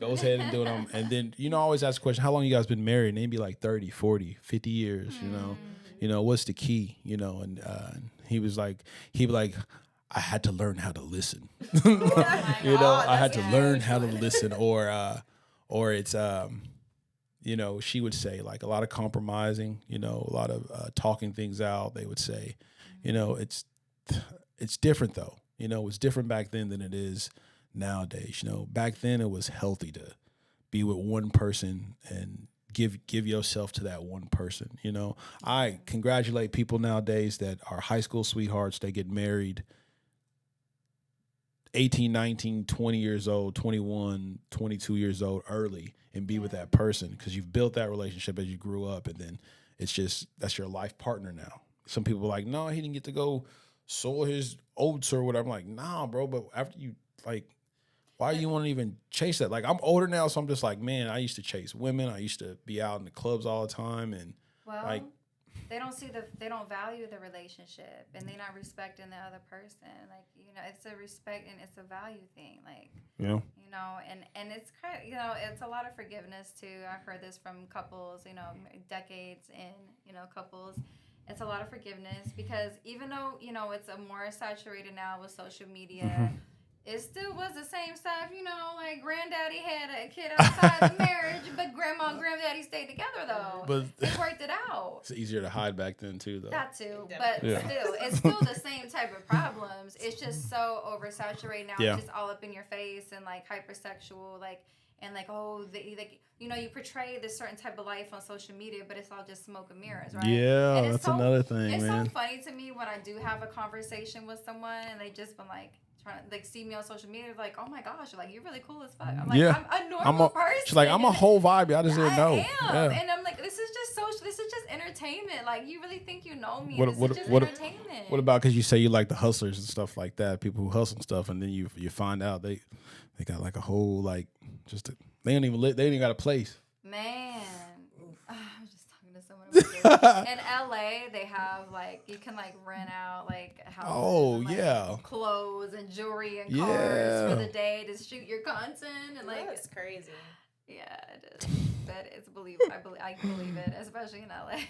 Speaker 3: Goes ahead and do it. And then, you know, I always ask the question, how long you guys been married? And they'd be like 30, 40, 50 years, you know, what's the key, you know? And he'd be like, I had to learn how to listen. You know, I had to learn how to listen or it's, you know, she would say like a lot of compromising, you know, a lot of talking things out. They would say, you know, it's different though. You know, it was different back then than it is nowadays. You know, back then it was healthy to be with one person and give yourself to that one person. You know, I congratulate people nowadays that are high school sweethearts. They get married 18, 19, 20 years old, 21, 22 years old early and be with that person because you've built that relationship as you grew up. And then it's just, that's your life partner now. Some people are like, no, he didn't get to go soil his oats or whatever. I'm like, nah, bro. But after you like, why do you want to even chase that? Like, I'm older now, so I'm just like, man, I used to chase women. I used to be out in the clubs all the time. And
Speaker 2: Well,
Speaker 3: like,
Speaker 2: they don't value the relationship, and they're not respecting the other person. Like, you know, it's a respect and it's a value thing. Like,
Speaker 3: you know,
Speaker 2: and it's kind of, you know, it's a lot of forgiveness too. I've heard this from couples, you know, decades in, you know, couples. It's a lot of forgiveness because even though, you know, it's a more saturated now with social media, it still was the same stuff, you know, like granddaddy had a kid outside the marriage, but grandma and granddaddy stayed together though.
Speaker 3: But-
Speaker 2: they worked it out.
Speaker 3: it's easier to hide back then too, though.
Speaker 2: That too, but
Speaker 3: Yeah.
Speaker 2: still, it's still the same type of problems. It's just so oversaturated now.
Speaker 3: Yeah.
Speaker 2: It's just all up in your face and like hypersexual, like, and like, oh, like, you know, you portray this certain type of life on social media, but it's all just smoke and mirrors, right?
Speaker 3: Yeah,
Speaker 2: And it's
Speaker 3: that's another thing,
Speaker 2: it's
Speaker 3: man.
Speaker 2: so funny to me when I do have a conversation with someone and they just been like trying to like see me on social media, like, oh my gosh, like you're really cool as fuck. I'm like,
Speaker 3: Yeah.
Speaker 2: I'm a normal person.
Speaker 3: She's like, I'm a whole vibe. I just didn't know.
Speaker 2: I am,
Speaker 3: Yeah.
Speaker 2: and I'm like, this is just social. This is just entertainment. Like, you really think you know me?
Speaker 3: What-
Speaker 2: This
Speaker 3: what-
Speaker 2: is just
Speaker 3: what-
Speaker 2: entertainment.
Speaker 3: What about because you say you like the hustlers and stuff like that, people who hustle and stuff, and then you find out they got like a whole like they don't even they ain't even got a place.
Speaker 2: Man, I was just talking to someone about this. In LA, they have like you can like rent out like houses
Speaker 3: Oh,
Speaker 2: and, like,
Speaker 3: yeah.
Speaker 2: clothes and jewelry and
Speaker 3: Yeah.
Speaker 2: cars for the day to shoot your content and like
Speaker 1: That's crazy.
Speaker 2: yeah, it is. But it's I believe it, especially in LA.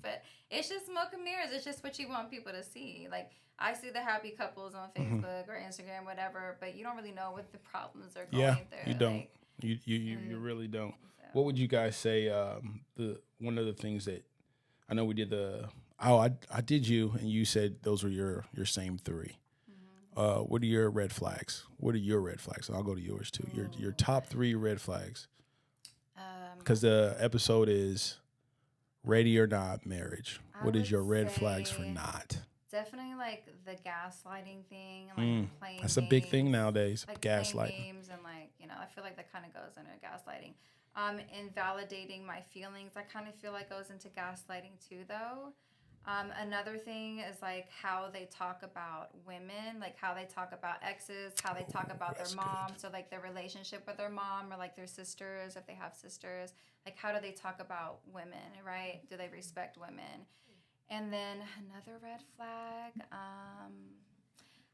Speaker 2: But it's just smoke and mirrors. It's just what you want people to see. Like I see the happy couples on Facebook or Instagram, whatever, but you don't really know what the problems are going
Speaker 3: Yeah,
Speaker 2: through.
Speaker 3: you don't.
Speaker 2: Like,
Speaker 3: You really don't.
Speaker 2: so.
Speaker 3: What would you guys say? The one of the things that I know we did I did you and you said those were your same three. What are your red flags? What are your red flags? I'll go to yours too. Your top 3 red flags. Because the episode is ready or not marriage.
Speaker 2: I
Speaker 3: What is
Speaker 2: would
Speaker 3: your red flags for
Speaker 2: say
Speaker 3: not?
Speaker 2: Definitely like the gaslighting thing, like playing
Speaker 3: That's a big thing
Speaker 2: games,
Speaker 3: nowadays.
Speaker 2: like playing
Speaker 3: Gaslighting.
Speaker 2: games and like I feel like that kind of goes under gaslighting. Invalidating my feelings, I kind of feel like goes into gaslighting too, though. Another thing is like how they talk about women, like how they talk about exes, how they talk about
Speaker 3: that's
Speaker 2: their mom. So like their relationship with their mom or like their sisters, if they have sisters, like how do they talk about women, right? Do they respect women? And then another red flag,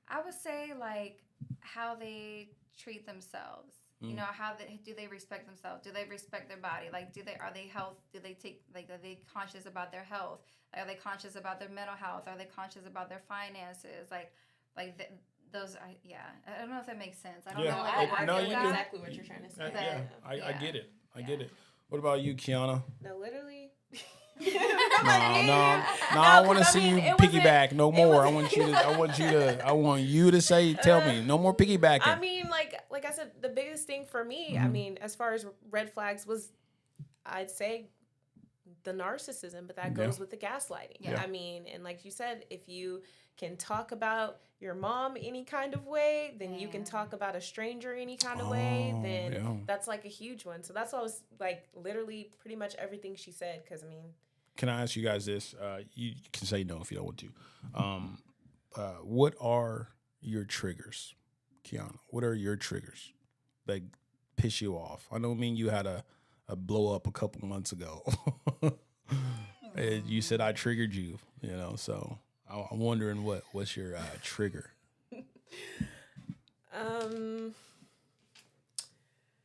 Speaker 2: I would say like how they treat themselves. You know, do they respect themselves? Do they respect their body? Like, are they are they conscious about their health? Like, are they conscious about their mental health? Are they conscious about their finances? I don't know if that makes sense. I don't know.
Speaker 1: I
Speaker 3: No,
Speaker 1: get
Speaker 3: you do.
Speaker 1: exactly what you're trying to say.
Speaker 3: I get it. I get it. What about you, Kiana?
Speaker 1: No, literally.
Speaker 3: No, I want to
Speaker 1: 'cause I
Speaker 3: see
Speaker 1: mean,
Speaker 3: you
Speaker 1: it wasn't-
Speaker 3: piggyback no
Speaker 1: it
Speaker 3: more.
Speaker 1: wasn't-
Speaker 3: I want you to say, tell me, no more piggybacking.
Speaker 1: I mean, like I said, the biggest thing for me, I mean, as far as red flags was, I'd say the narcissism, but that goes with the gaslighting.
Speaker 2: Yeah.
Speaker 1: I mean, and like you said, if you can talk about your mom any kind of way, then you can talk about a stranger any kind of way, then that's like a huge one. So that's why I was like literally pretty much everything she said. Because I mean,
Speaker 3: Can I ask you guys this? You can say no if you don't want to. What are your triggers, Kiana? What are your triggers that piss you off? I know, you had a blow up a couple months ago. And you said I triggered you, so I'm wondering what's your trigger?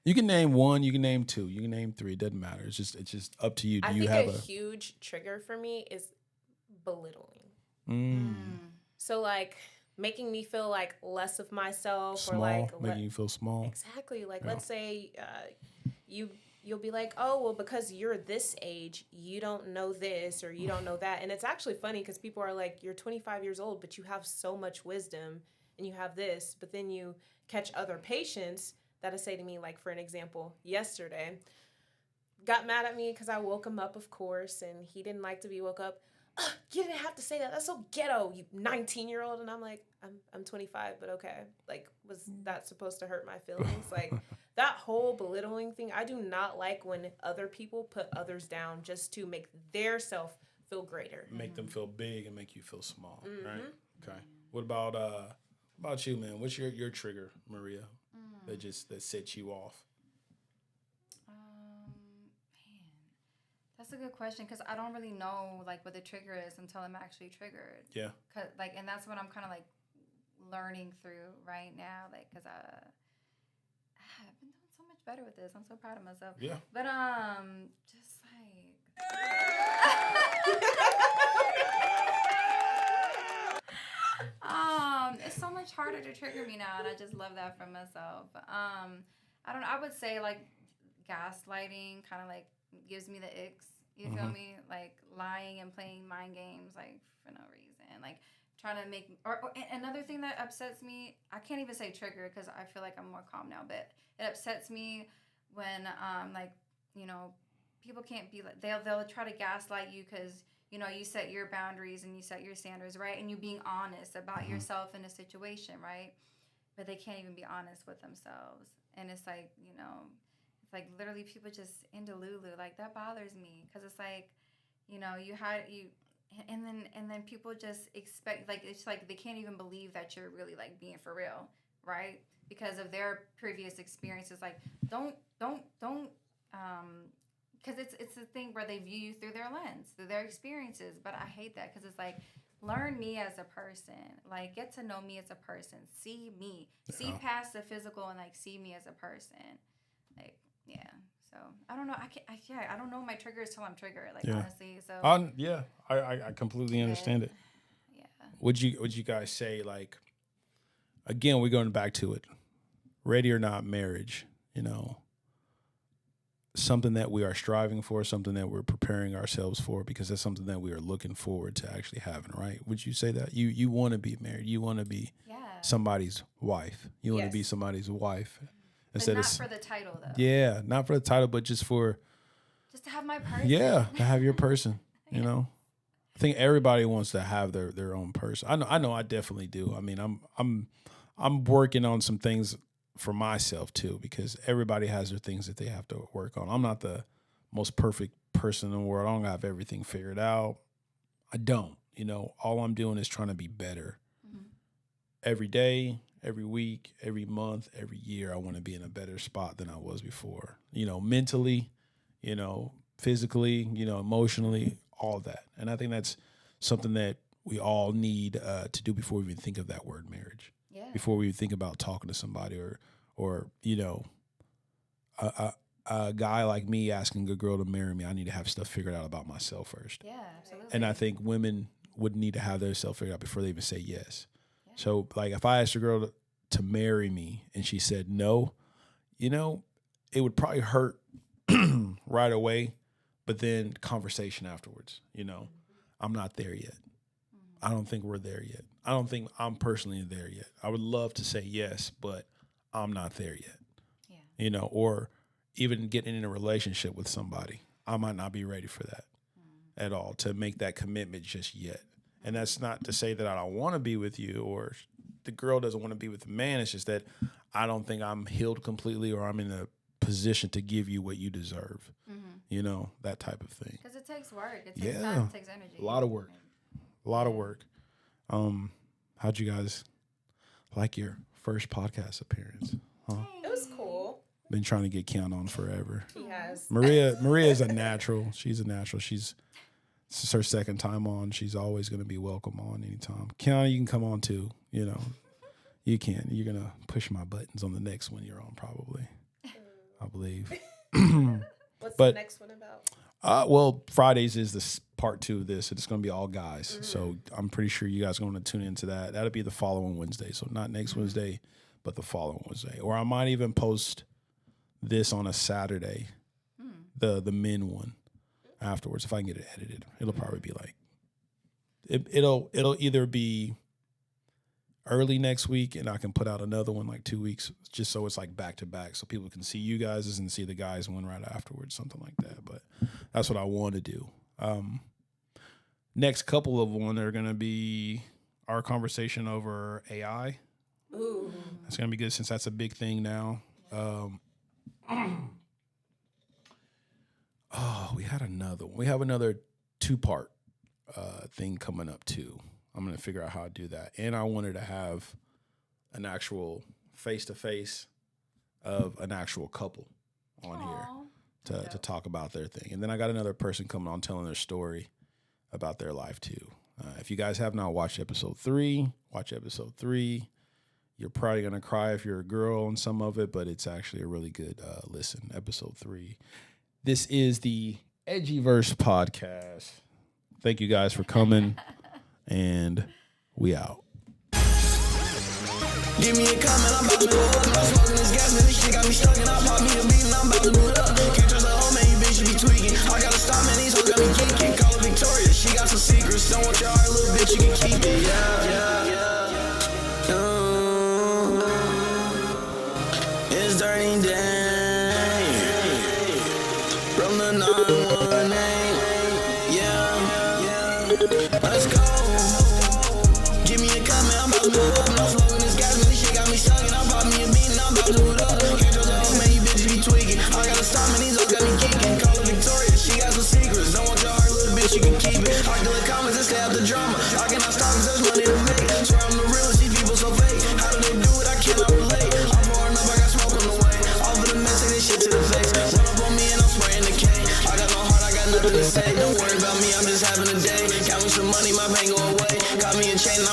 Speaker 3: You can name 1, you can name 2, you can name 3. It doesn't matter. It's just up to you. Do
Speaker 1: I
Speaker 3: you
Speaker 1: think
Speaker 3: have
Speaker 1: a huge trigger for me is belittling.
Speaker 3: Mm.
Speaker 1: So like making me feel like less of myself
Speaker 3: Small,
Speaker 1: or like
Speaker 3: making you feel small?
Speaker 1: Exactly. Like let's say you'll be like, oh well, because you're this age, you don't know this or you don't know that, and it's actually funny because people are like, you're 25 years old, but you have so much wisdom and you have this, but then you catch other patients that'll say to me, like for an example, yesterday, got mad at me because I woke him up, of course, and he didn't like to be woke up. You didn't have to say that. That's so ghetto, you 19-year-old. And I'm like, I'm 25, but okay. Like, was that supposed to hurt my feelings? Like, that whole belittling thing, I do not like when other people put others down just to make their self feel greater.
Speaker 3: Make them feel big and make you feel small, right? Okay. What about you, man? What's your trigger, Maria, that sets you off?
Speaker 2: Man, that's a good question because I don't really know like what the trigger is until I'm actually triggered.
Speaker 3: Yeah.
Speaker 2: And that's what I'm kind of like learning through right now, like because I've been doing so much better with this. I'm so proud of myself.
Speaker 3: Yeah.
Speaker 2: But just like. It's so much harder to trigger me now, and I just love that for myself. I don't know. I would say like gaslighting kind of like gives me the icks. You feel me? Like lying and playing mind games like for no reason. Like trying to make or another thing that upsets me. I can't even say trigger because I feel like I'm more calm now, but it upsets me when like, you know, people can't be like, they'll try to gaslight you because, you know, you set your boundaries and you set your standards, right? And you being honest about yourself in a situation, right? But they can't even be honest with themselves. And it's like, you know, it's like literally people just into Lulu. Like, that bothers me because it's like, you know, and then people just expect, like, it's like they can't even believe that you're really like being for real, right? Because of their previous experiences. Like, don't because it's a thing where they view you through their lens, through their experiences. But I hate that because it's like, learn me as a person, like, get to know me as a person, see me, see past the physical, and like see me as a person, like, yeah. So I don't know. I don't know my triggers till I'm triggered. Like, honestly. So
Speaker 3: I completely understand it.
Speaker 2: Yeah.
Speaker 3: Would you guys say, like, again, we're going back to it, ready or not marriage, you know, something that we are striving for, something that we're preparing ourselves for, because that's something that we are looking forward to actually having, right? Would you say that you want to be married, you want to be somebody's wife, you want to be somebody's wife,
Speaker 2: instead not for the title though.
Speaker 3: Yeah, not for the title, but just to have my person. Yeah, to have your person. You know, I think everybody wants to have their own person. I know. I definitely do. I mean, I'm working on some things for myself too, because everybody has their things that they have to work on. I'm not the most perfect person in the world. I don't have everything figured out. I don't. You know, all I'm doing is trying to be better. Every day, every week, every month, every year, I want to be in a better spot than I was before. You know, mentally, you know, physically, you know, emotionally, all that. And I think that's something that we all need to do before we even think of that word marriage. Yeah. Before we think about talking to somebody or you know, a guy like me asking a girl to marry me, I need to have stuff figured out about myself first. Yeah, absolutely. And I think women would need to have their self figured out before they even say yes. Yeah. So, like, if I asked a girl to marry me and she said no, you know, it would probably hurt right away, but then conversation afterwards, you know, I'm not there yet. I don't think we're there yet. I don't think I'm personally there yet. I would love to say yes, but I'm not there yet. Yeah. You know, or even getting in a relationship with somebody, I might not be ready for that at all, to make that commitment just yet. And that's not to say that I don't want to be with you or the girl doesn't want to be with the man. It's just that I don't think I'm healed completely or I'm in a position to give you what you deserve. You know, that type of thing. Because
Speaker 2: it takes work. It takes time. It takes energy.
Speaker 3: A lot of work. A lot of work. How'd you guys like your first podcast appearance? Huh?
Speaker 1: It was cool.
Speaker 3: Been trying to get Kiana on forever.
Speaker 1: He has.
Speaker 3: Maria is a natural. She's a natural. This is her second time on. She's always going to be welcome on anytime. Kiana, you can come on too. You know, you can. You're going to push my buttons on the next one you're on probably, I believe.
Speaker 1: What's the next one about?
Speaker 3: Well, Fridays is the part 2 of this. It's going to be all guys. So I'm pretty sure you guys are going to tune into that. That'll be the following Wednesday. So not next Wednesday, but the following Wednesday. Or I might even post this on a Saturday, the men one afterwards. If I can get it edited, it'll probably be like, it'll either be early next week and I can put out another one like 2 weeks, just so it's like back to back, so people can see you guys and see the guys one right afterwards, something like that. But that's what I want to do. Next couple of one are gonna be our conversation over AI. Ooh, it's gonna be good since that's a big thing now. We had another one. We have another 2-part thing coming up too. I'm going to figure out how to do that. And I wanted to have an actual face-to-face of an actual couple on here to talk about their thing. And then I got another person coming on telling their story about their life too. If you guys have not watched episode 3, watch episode 3. You're probably going to cry if you're a girl on some of it, but it's actually a really good listen, episode 3. This is the Edgyverse podcast. Thank you guys for coming. And we out. Give me a comment, I'm about to blow up. I'm smoking this gas, man, this shit got me stuck. And I pop me a beat and I'm about to blow it up. Can't trust a hoe, man, you bitch, you be tweaking. I gotta stop, man, these hoes got me geeking. Call her Victoria, she got some secrets. Don't want your heart, little bitch, you can keep it. It's dirty day.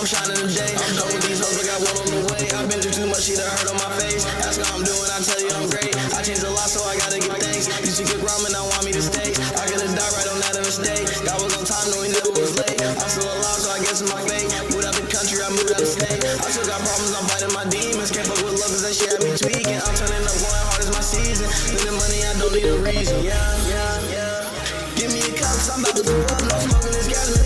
Speaker 4: I'm shining today. I'm done with these hoes, but got one on the way. I've been through too much shit that hurt on my face. Ask how I'm doing, I tell you I'm great. I changed a lot, so I gotta give thanks. Used to cook ramen, now want me to stay. I could've died right on that mistake. God was on time, no, he never was late. I'm still alive, so I guess it's my fate. Moved out the country, I moved out the state. I still got problems, I'm fighting my demons. Can't fuck with love, cause that shit had me tweaking. I'm turning up, going hard as my season. Spending money, I don't need a reason. Yeah. Give me a cup, cause I'm about to pull up. No smoking this gas.